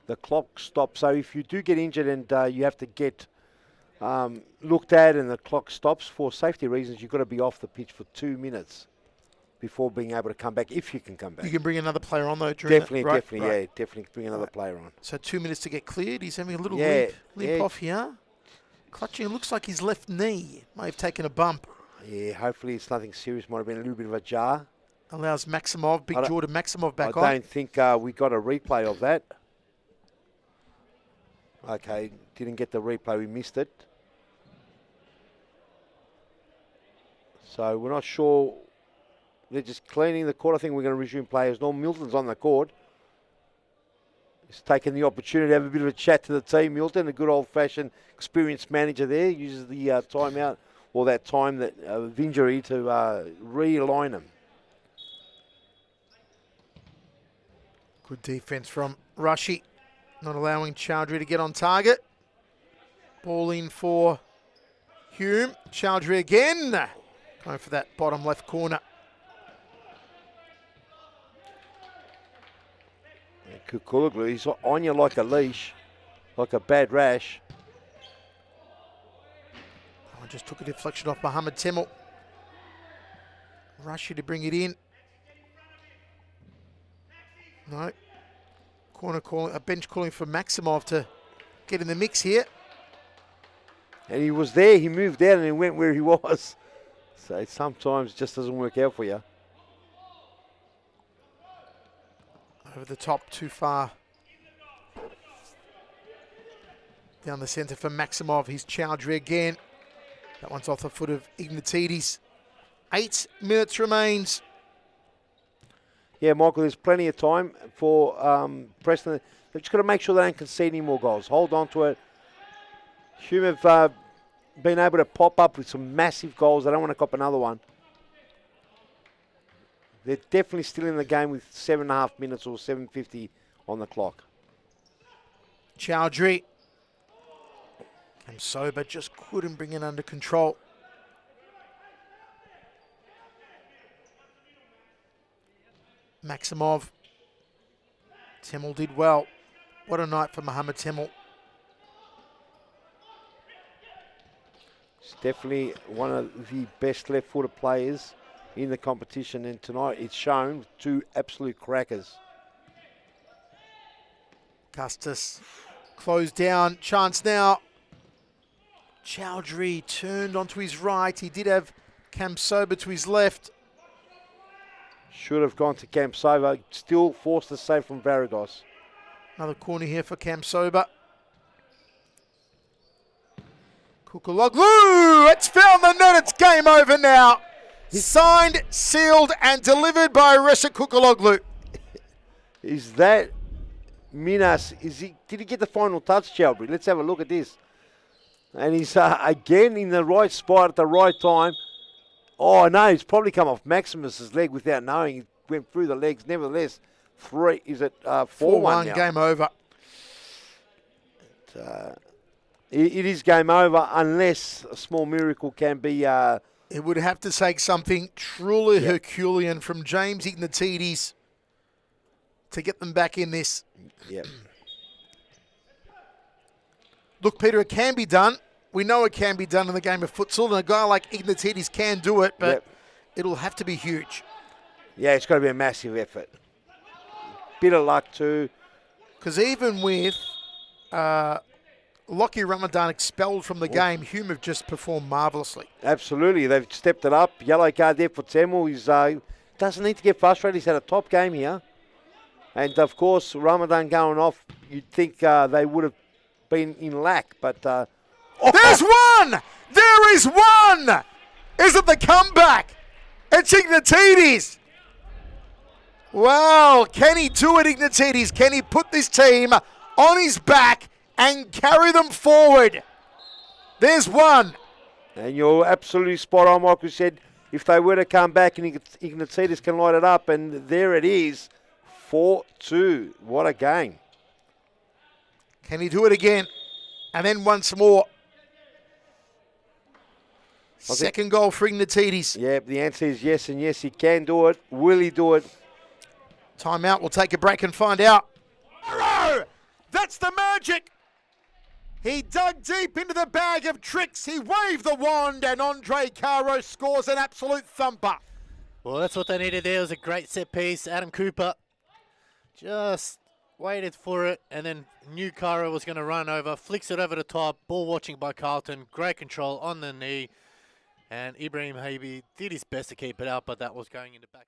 the clock stops. So if you do get injured and you have to get looked at and the clock stops for safety reasons, you've got to be off the pitch for 2 minutes before being able to come back, if you can come back. You can bring another player on though during Definitely, that, right? definitely, Right. yeah, definitely bring another player on. So 2 minutes to get cleared. He's having a little Yeah, limp yeah. off here. Clutching, it looks like his left knee may have taken a bump. Yeah, hopefully it's nothing serious. Might have been a little bit of a jar. Allows Maximov, big I don't- Jordan Maximov back I on. don't think we got a replay of that. Okay, didn't get the replay. We missed it. So we're not sure. They're just cleaning the court. I think we're going to resume play as normal. Milton's on the court. He's taken the opportunity to have a bit of a chat to the team. Milton, a good old-fashioned experienced manager there, uses the timeout or that time that of injury to realign them. Good defense from Rushy, not allowing Chowdhury to get on target. Ball in for Hume. Chowdhury again, going for that bottom left corner. Kukuloglu, he's on you like a leash, like a bad rash. Oh, just took a deflection off Mohammed Temel. Rushy to bring it in. No. Corner calling, a bench calling for Maximov to get in the mix here. And he was there, he moved out and he went where he was. So sometimes it just doesn't work out for you. Over the top, too far. Down the centre for Maximov. He's Chowdhury again. That one's off the foot of Ignatidis. 8 minutes remains. Yeah, Michael, there's plenty of time for Preston. They've just got to make sure they don't concede any more goals. Hold on to it. Hume have been able to pop up with some massive goals. They don't want to cop another one. They're definitely still in the game with 7.5 minutes or 7:50 on the clock. Chowdhury. Came sober, just couldn't bring it under control. Maximov. Temel did well. What a night for Mohamed Temel. He's definitely one of the best left-footed players in the competition, and tonight it's shown with 2 absolute crackers. Custis closed down. Chance now. Chowdhury turned onto his right. He did have Kamsoba to his left. Should have gone to Kamsoba. Still forced a save from Varagos. Another corner here for Kamsoba. Kukuloglu! It's found the net. It's game over now. Signed, sealed, and delivered by Reshit Kukuloglu. Is that Minas? Did he get the final touch, Chowdhury? Let's have a look at this. And he's again in the right spot at the right time. Oh, no, he's probably come off Maximus's leg without knowing. He went through the legs. Nevertheless, 4-1 now. Game over. It is game over unless a small miracle can be... It would have to take something truly Herculean from James Ignatidis to get them back in this. Yep. Look, Peter, it can be done. We know it can be done in the game of futsal, and a guy like Ignatidis can do it, but it'll have to be huge. Yeah, it's got to be a massive effort. Bit of luck too. Because even with Lockie Ramadan expelled from the game, Hume have just performed marvellously. Absolutely. They've stepped it up. Yellow card there for Temel. He doesn't need to get frustrated. He's had a top game here. And, of course, Ramadan going off, you'd think they would have been in lack. But there's one! There is one! Is it the comeback? It's Ignatidis. Wow, can he do it, Ignatidis? Can he put this team on his back and carry them forward? There's one. And you're absolutely spot on, Michael said. If they were to come back and Ignatidis can light it up, and there it is, 4-2. What a game. Can he do it again? And then once more. Second goal for Ignatidis. Yeah, the answer is yes, and yes, he can do it. Will he do it? Timeout. We'll take a break and find out. That's the magic. He dug deep into the bag of tricks. He waved the wand, and Andre Caro scores an absolute thumper. Well, that's what they needed there. It was a great set piece. Adam Cooper just waited for it, and then knew Caro was going to run over. Flicks it over the top. Ball watching by Carlton. Great control on the knee. And Ibrahim Habib did his best to keep it out, but that was going in the back.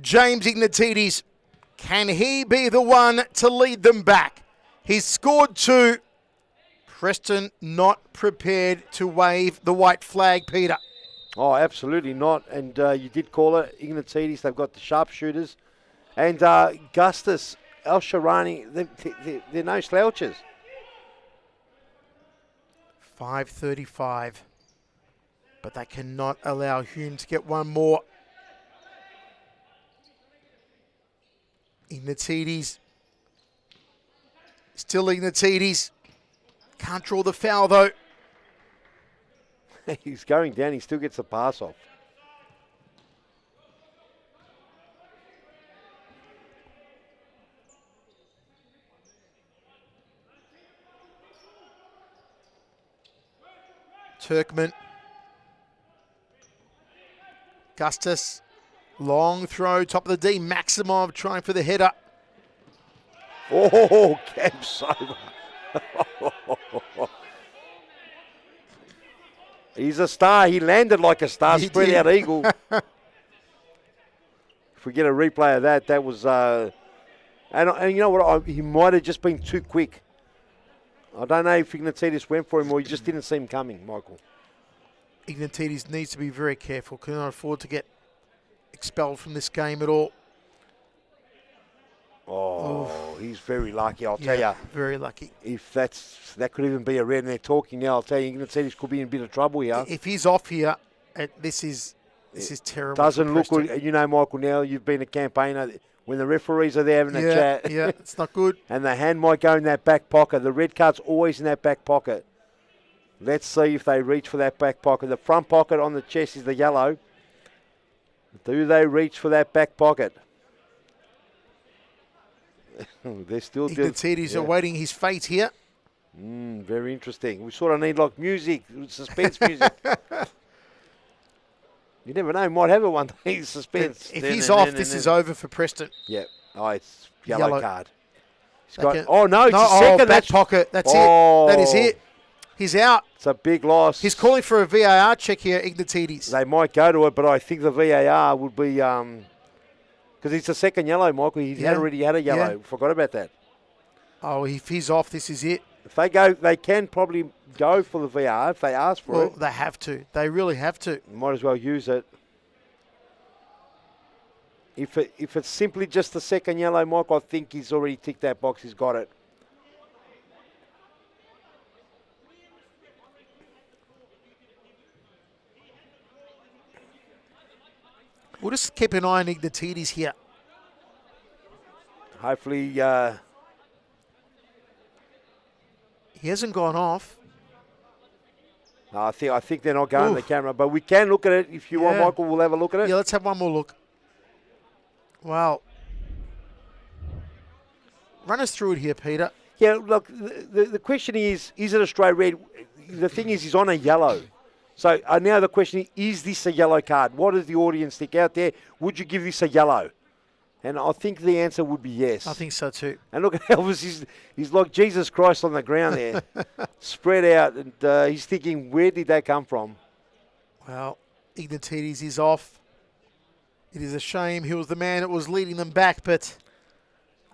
James Ignatidis, can he be the one to lead them back? He's scored 2. Preston not prepared to wave the white flag, Peter. Oh, absolutely not. And you did call it Ignatidis. They've got the sharpshooters. And Gustus, El Sharani, they're no slouches. 5:35. But they cannot allow Hume to get one more. Ignatides. Still Ignatides. Can't draw the foul though. He's going down. He still gets the pass off. Turkman. Gustus. Long throw. Top of the D. Maximov trying for the header. Oh, Cam Sober. He's a star. He landed like a star. He Spread did. out eagle. If we get a replay of that, that was... and you know what? He might have just been too quick. I don't know if Ignatides went for him or he just didn't see him coming, Michael. Ignatides needs to be very careful. Cannot afford to get expelled from this game at all. Oh, he's very lucky, I'll tell you. Very lucky. If that could even be a red and they're talking now, I'll tell you, Ignatides could be in a bit of trouble here. If he's off here, this is terrible. Doesn't for look Preston. good. You know, Michael, now you've been a campaigner. When the referees are there having a chat. Yeah, it's not good. And the hand might go in that back pocket. The red card's always in that back pocket. Let's see if they reach for that back pocket. The front pocket on the chest is the yellow. Do they reach for that back pocket? They're still Ignatides awaiting his fate here. Very interesting. We sort of need like music, suspense music. You never know, might have it one day, suspense. If he's off, this is over for Preston. Yeah. Oh, it's yellow card. He's got, Okay. oh, no, it's a Oh, second. back pocket. That's it. That is it. He's out. It's a big loss. He's calling for a VAR check here, Ignatides. They might go to it, but I think the VAR would be because it's a second yellow, Michael. He had already had a yellow. Yeah. Forgot about that. Oh, if he's off, this is it. If they go, they can probably go for the VAR if they ask for Well, it. they have to. They really have to. Might as well use it. If it's simply just the second yellow, Michael, I think he's already ticked that box. He's got it. We'll just keep an eye on Ignatides here. Hopefully, He hasn't gone off. I think they're not going to the camera, but we can look at it. If you want, Michael, we'll have a look at it. Yeah, let's have one more look. Wow. Run us through it here, Peter. Yeah, look, the question is it a straight red? The thing is, he's on a yellow. So now the question is this a yellow card? What does the audience think out there? Would you give this a yellow? And I think the answer would be yes. I think so too. And look at Elvis, he's like Jesus Christ on the ground there. Spread out, and he's thinking, where did that come from? Well, Ignatides is off. It is a shame. He was the man that was leading them back, but...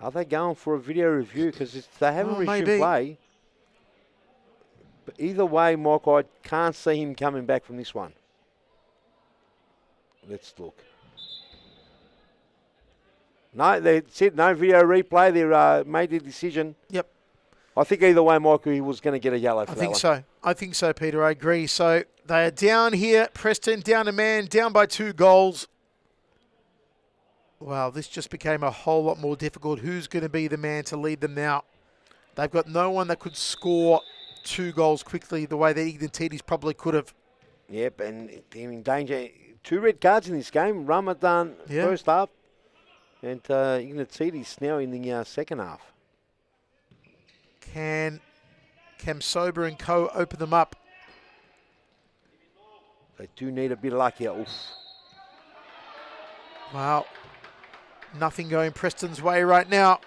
Are they going for a video review? Because they haven't resumed maybe. play. But either way, Michael, I can't see him coming back from this one. Let's look. No, they said no video replay. They made the decision. Yep. I think either way, Michael, he was going to get a yellow for that I think one. so. I think so, Peter. I agree. So they are down here. Preston down a man, down by 2 goals. Wow, this just became a whole lot more difficult. Who's going to be the man to lead them now? They've got no one that could score 2 goals quickly the way that Ignatides probably could have. Yep, and in danger. 2 red cards in this game. Ramadan first half, and Ignatides now in the second half. Can Sober and co open them up? They do need a bit of luck here. Oof. Wow. Nothing going Preston's way right now.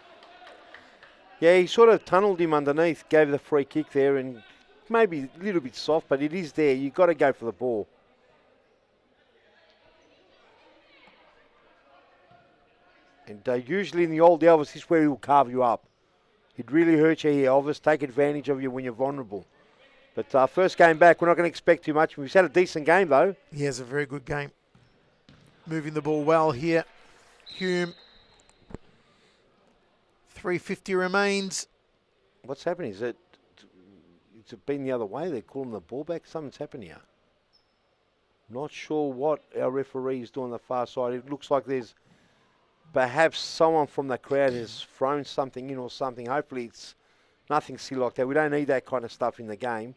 Yeah, he sort of tunneled him underneath, gave the free kick there, and maybe a little bit soft, but it is there. You've got to go for the ball. And usually in the old Elvis, this is where he'll carve you up. He'd really hurt you here, Elvis. Take advantage of you when you're vulnerable. But first game back, we're not going to expect too much. We've had a decent game, though. He has a very good game. Moving the ball well here. Hume. 3:50 remains. What's happening? Is it it's been the other way. They're calling the ball back. Something's happened here. Not sure what our referee is doing on the far side. It looks like there's perhaps someone from the crowd has thrown something in or something. Hopefully it's nothing silly like that. We don't need that kind of stuff in the game.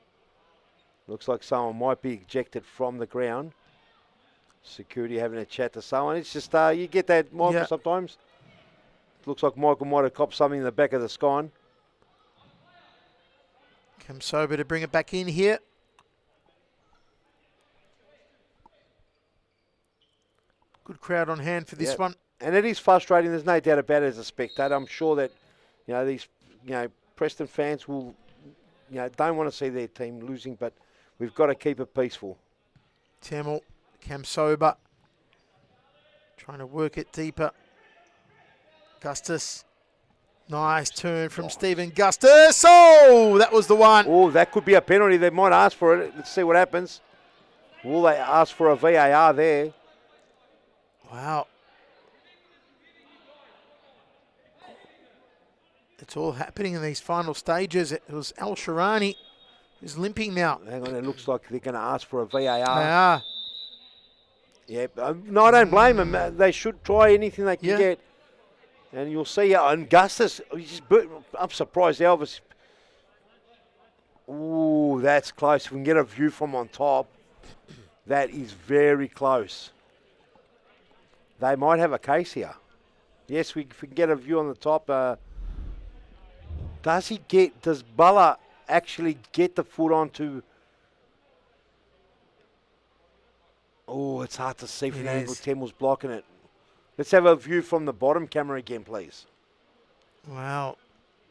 Looks like someone might be ejected from the ground. Security having a chat to someone. It's just, you get that, Michael, sometimes. Looks like Michael might have copped something in the back of the spine. Come sober to bring it back in here. Good crowd on hand for this one. And it is frustrating, there's no doubt about it as a spectator. I'm sure that, these, Preston fans will, don't want to see their team losing, but we've got to keep it peaceful. Tamil, Kamsoba, trying to work it deeper. Gustus, nice turn from Stephen Gustus. Oh, that was the one. Oh, that could be a penalty. They might ask for it. Let's see what happens. Will they ask for a VAR there? Wow. It's all happening in these final stages. It was Al Sharani who's limping now. Hang on, it looks like they're going to ask for a VAR. They are. Yeah, no, I don't blame them. They should try anything they can get. And you'll see, and Gustus, I'm surprised Elvis. Ooh, that's close. If we can get a view from on top, that is very close. They might have a case here. Yes, if we can get a view on the top. Does Bala actually get the foot onto? Oh, it's hard to see from the angle. Temmel's blocking it. Let's have a view from the bottom camera again, please. Wow.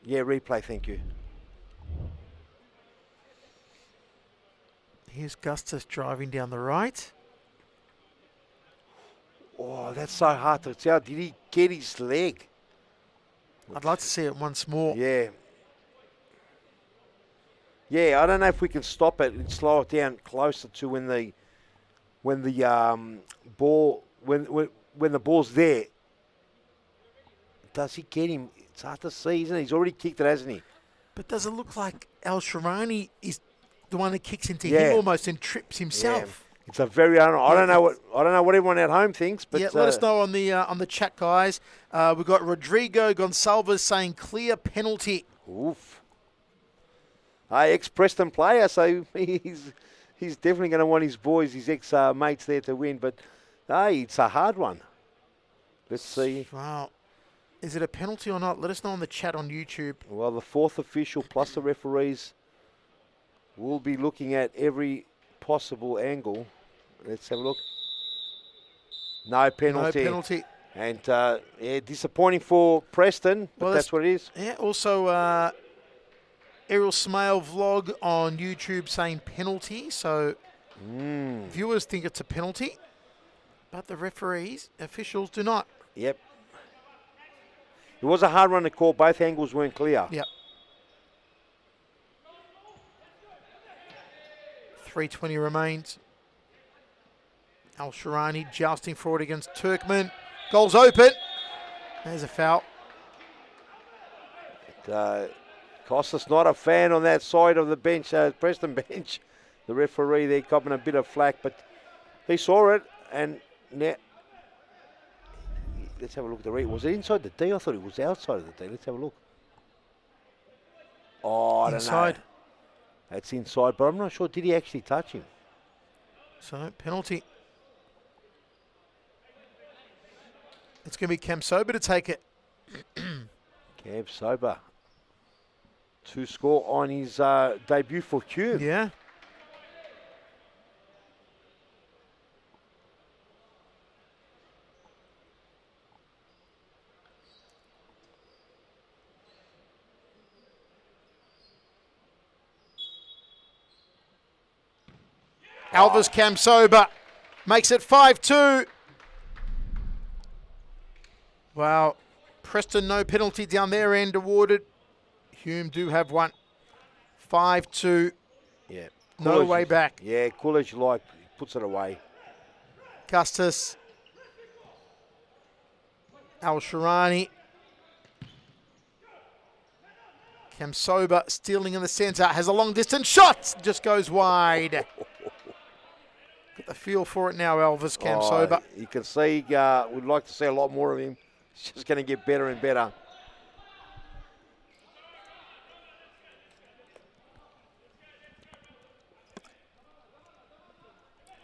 Yeah, replay, thank you. Here's Gustus driving down the right. Oh, that's so hard to tell. Did he get his leg? I'd like to see it once more. Yeah. Yeah, I don't know if we can stop it and slow it down closer to when the ball's there. Does he get him? It's hard to see, isn't it? He's already kicked it, hasn't he? But does it look like Al Sharani is the one that kicks into him almost and trips himself? Yeah. It's a very I don't know what everyone at home thinks, but let us know on the chat, guys. We've got Rodrigo Gonçalves saying clear penalty. Oof. Ex-Preston player, so he's definitely going to want his boys, his ex-mates there to win. But it's a hard one. Let's see. Wow. Is it a penalty or not? Let us know on the chat on YouTube. Well, the fourth official plus the referees will be looking at every possible angle. Let's have a look. No penalty. No penalty. And disappointing for Preston, but that's what it is. Yeah, also Errol Smale vlog on YouTube saying penalty. So viewers think it's a penalty, but the referees, officials do not. Yep. It was a hard one to call. Both angles weren't clear. Yep. 3:20 remains. Al Sharani jousting forward against Turkman. Goal's open. There's a foul. Costas not a fan on that side of the bench, Preston bench. The referee there copping a bit of flack, but he saw it and now. Let's have a look at the read. Was it inside the D? I thought it was outside of the D. Let's have a look. Oh, I don't know. That's inside, but I'm not sure. Did he actually touch him? So, penalty. It's going to be Cam Sober to take it. Cam Sober to score on his debut for Hume. Yeah. Alvis Kamsoba makes it 5-2. Wow. Preston, no penalty down their end awarded. Hume do have one. 5-2. Yeah. No way back. Yeah, cool as you like. He puts it away. Gustus. Al Sharani. Kamsoba stealing in the centre, has a long distance shot, just goes wide. Get the feel for it now, Elvis Kamsoba. You can see, we'd like to see a lot more of him. It's just going to get better and better.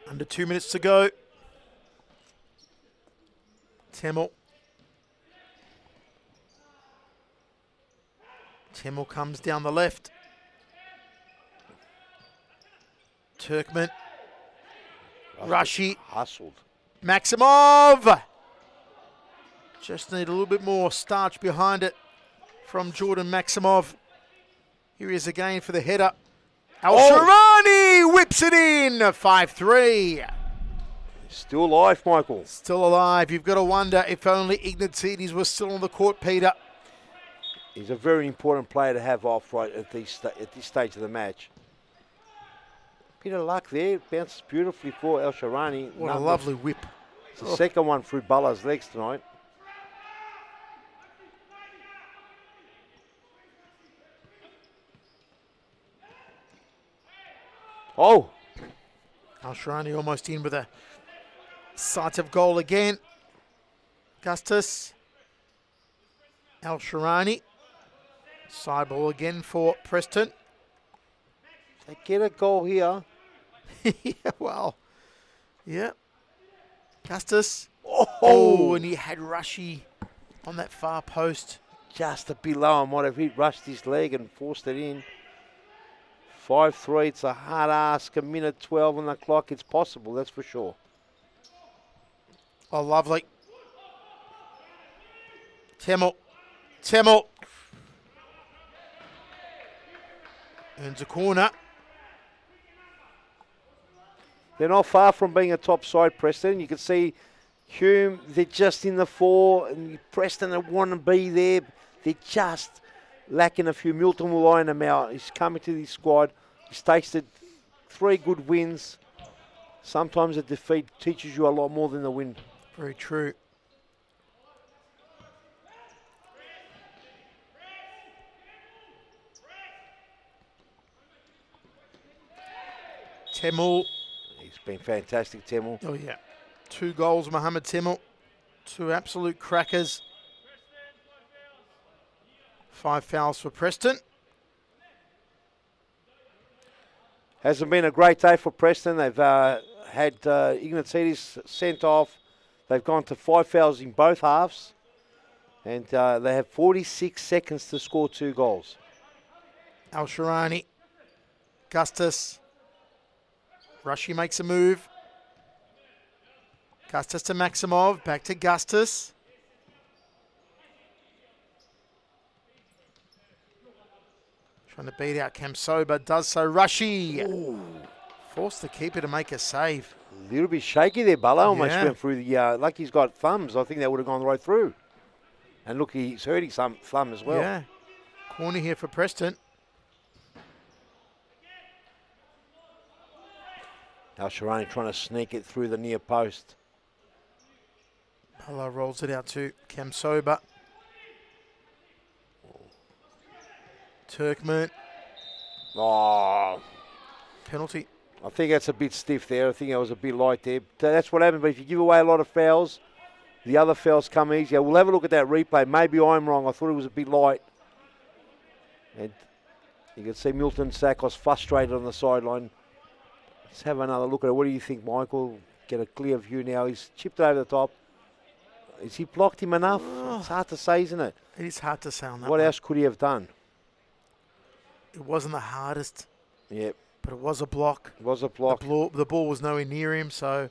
Under 2 minutes to go. Temel. Temel comes down the left. Turkman. Rushy. Hustled. Maximov. Just need a little bit more starch behind it from Jordan Maximov. Here he is again for the header. Al-Sharani whips it in. 5-3. Still alive, Michael. Still alive. You've got to wonder if only Ignatides was still on the court, Peter. He's a very important player to have off right at this stage of the match. Bit of luck there. Bounces beautifully for El Sharani. What a lovely whip. It's the second one through Bulla's legs tonight. Oh! Al-Sharani almost in with a sight of goal again. Gustus. Al-Sharani. Side ball again for Preston. They get a goal here. Yeah, well, yeah. Gustus. Oh, and he had Rushy on that far post. Just a bit low. I might have rushed his leg and forced it in. 5-3. It's a hard ask. A minute 12 on the clock. It's possible, that's for sure. Oh, lovely. Temel. Temel. Earns a corner. They're not far from being a top side, Preston. You can see Hume, they're just in the 4, and Preston want to be there. They're just lacking a few. Milton will iron them out. He's coming to this squad. He's tasted 3 good wins. Sometimes a defeat teaches you a lot more than the win. Very true. Temel. He's been fantastic, Temel. Oh, yeah. 2 goals, Mohamed Temel. 2 absolute crackers. 5 fouls for Preston. Hasn't been a great day for Preston. They've had Ignatides sent off. They've gone to 5 fouls in both halves. And they have 46 seconds to score 2 goals. Al-Sharani. Gustus. Rushy makes a move. Gustus to Maximov. Back to Gustus. Trying to beat out Kamsoba. Does so. Rushy. Forced the keeper to make a save. A little bit shaky there, Bala. Almost Yeah. went through the... like he's got thumbs. I think that would have gone right through. And look, he's hurting some thumb as well. Yeah. Corner here for Preston. Al-Sharani trying to sneak it through the near post. Pala rolls it out to Kamsoba. Turkman. Oh, Penalty. I think that's a bit stiff there. I think that was a bit light there. That's what happened. But if you give away a lot of fouls, the other fouls come easier. We'll have a look at that replay. Maybe I'm wrong. I thought it was a bit light. And you can see Milton Sakos frustrated on the sideline. Let's have another look at it. What do you think, Michael? Get a clear view now. He's chipped it over the top. Has he blocked him enough? It's hard to say, isn't it? It is hard to say on that What one. else could he have done? It wasn't the hardest, Yep, but it was a block. it was a block. The ball was nowhere near him, so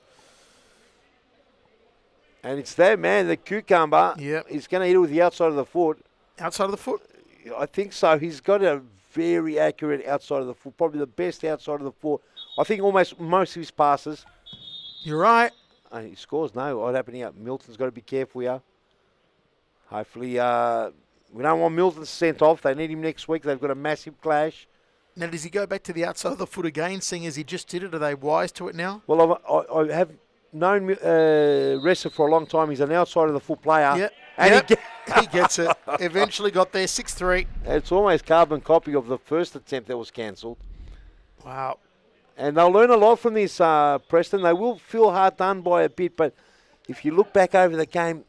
And it's there, man. The cucumber. Yep. He's going to hit it with the outside of the foot. outside of the foot. I think so. He's got a very accurate outside of the foot. Probably the best outside of the foot. I think almost most of his passes. You're right. He scores. No, what happened here? Milton's got to be careful here. Hopefully, we don't want Milton sent off. They need him next week. They've got a massive clash. Now, does he go back to the outside of the foot again, seeing as he just did it? Are they wise to it now? Well, I have known Ressa for a long time. He's an outside of the foot player. Yep. And Yep. He gets it. Eventually got there, 6-3. It's almost carbon copy of the first attempt that was cancelled. Wow. And they'll learn a lot from this, Preston. They will feel hard done by a bit, but if you look back over the game,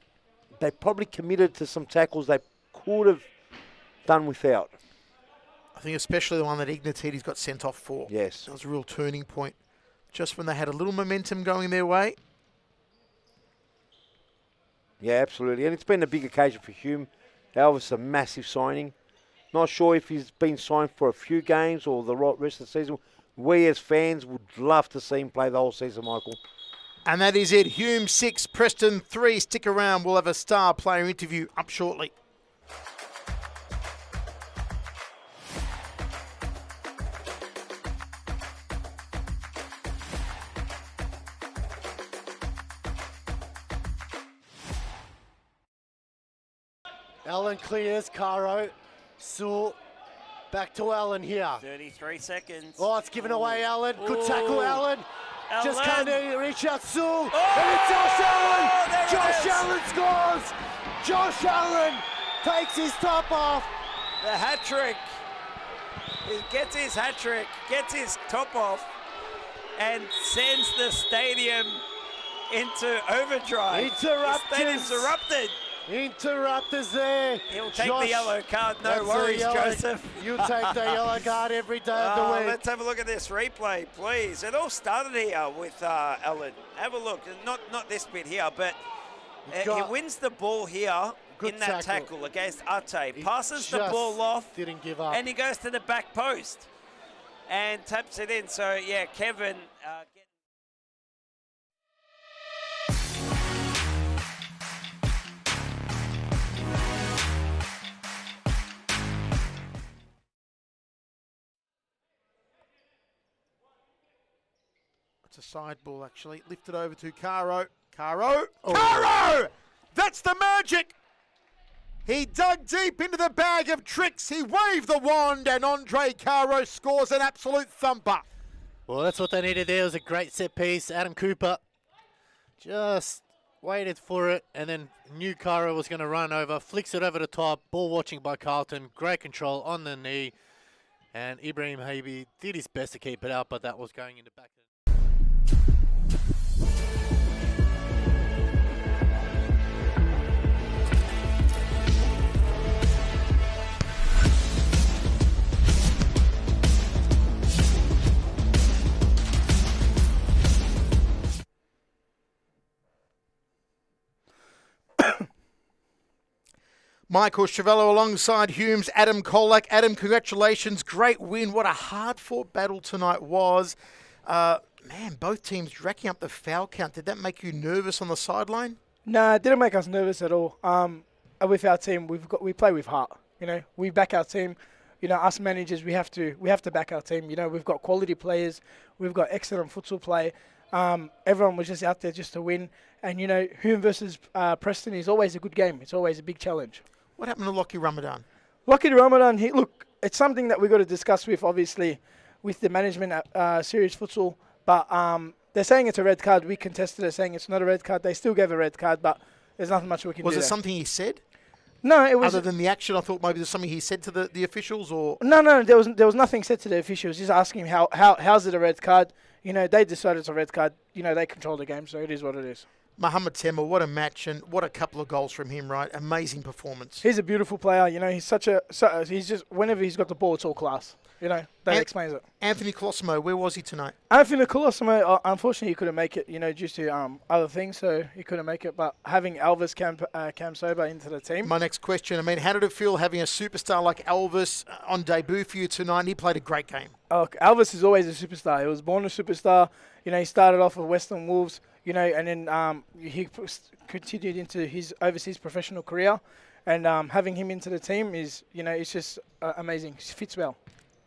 they probably committed to some tackles they could have done without. I think especially the one that Ignatides got sent off for. Yes. That was a real turning point. Just when they had a little momentum going their way. Yeah, absolutely. And it's been a big occasion for Hume. Elvis, a massive signing. Not sure if he's been signed for a few games or the rest of the season. We as fans would love to see him play the whole season, Michael. And that is it. Hume 6, Preston 3. Stick around. We'll have a star player interview up shortly. Allen clears, Caro. Sewell, back to Allen here. 33 seconds. Oh, it's given away, Allen. Good tackle, Allen. Just Allen. can't reach out, Sewell. Oh, And it's Josh Allen. there it Josh is. Allen scores. Josh Allen takes his top off. The hat trick. He gets his hat trick, gets his top off, and sends the stadium into overdrive. Interrupters. The stadium's erupted. Interrupters there. He'll take Josh, the yellow card, no that's the worries, yellow- Joseph. You take the yellow card every day of the week. Let's have a look at this replay, please. It all started here with Allen. Have a look. Not this bit here, but he got- wins the ball here Good in that tackle against Ate. Passes the ball off, Didn't give up. and he goes to the back post and taps it in. So, yeah, Kevin... It's a side ball, actually. Lifted over to Caro. Caro! Caro! That's the magic! He dug deep into the bag of tricks. He waved the wand, and Andre Caro scores an absolute thumper. Well, that's what they needed there. It was a great set piece. Adam Cooper just waited for it, and then knew Cairo was going to run over. Flicks it over the top. Ball watching by Carlton. Great control on the knee. And Ibrahim Habib did his best to keep it out, but that was going into back. Michael Chavello alongside Hume's Adam Kolak. Adam, congratulations. Great win. What a hard-fought battle tonight was. Man, both teams racking up the foul count. Did that make you nervous on the sideline? No, it didn't make us nervous at all. With our team, we play with heart. You know, we back our team. You know, us managers, we have to back our team. You know, we've got quality players. We've got excellent futsal play. Everyone was just out there just to win. And, you know, Hume versus Preston is always a good game. It's always a big challenge. What happened to Lockie Ramadan? Lockie Ramadan, look, it's something that we've got to discuss with, obviously, with the management at Serious Futsal. But they're saying it's a red card. We contested it, saying it's not a red card. They still gave a red card, but there's nothing much we can do. Was it there. something he said? No, it was... Other than the action, I thought maybe there's something he said to the officials, or... No, there was nothing said to the officials. Just asking him how's it a red card. You know, they decided it's a red card. You know, they control the game, so it is what it is. Mohamed Temel, what a match, and what a couple of goals from him, right? Amazing performance. He's a beautiful player. You know, he's he's just, whenever he's got the ball, it's all class. You know, that explains it. Anthony Colosimo, where was he tonight? Anthony Colosimo, unfortunately, he couldn't make it, you know, due to other things, so he couldn't make it. But having Elvis Cam Sober into the team. My next question, I mean, how did it feel having a superstar like Elvis on debut for you tonight? He played a great game. Elvis is always a superstar. He was born a superstar. You know, he started off with Western Wolves, you know, and then he continued into his overseas professional career. And having him into the team is, you know, it's just amazing. He fits well.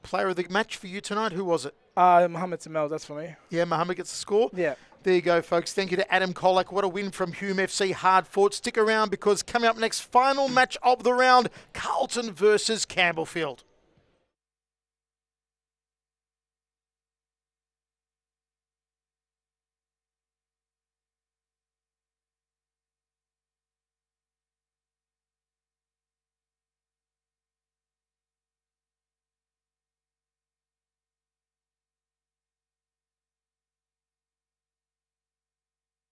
Player of the match for you tonight, who was it? Mohamed Tamel, that's for me. Yeah, Mohamed gets the score. Yeah. There you go, folks. Thank you to Adam Kolak. What a win from Hume FC. Hard fought. Stick around because coming up next, final match of the round, Carlton versus Campbellfield.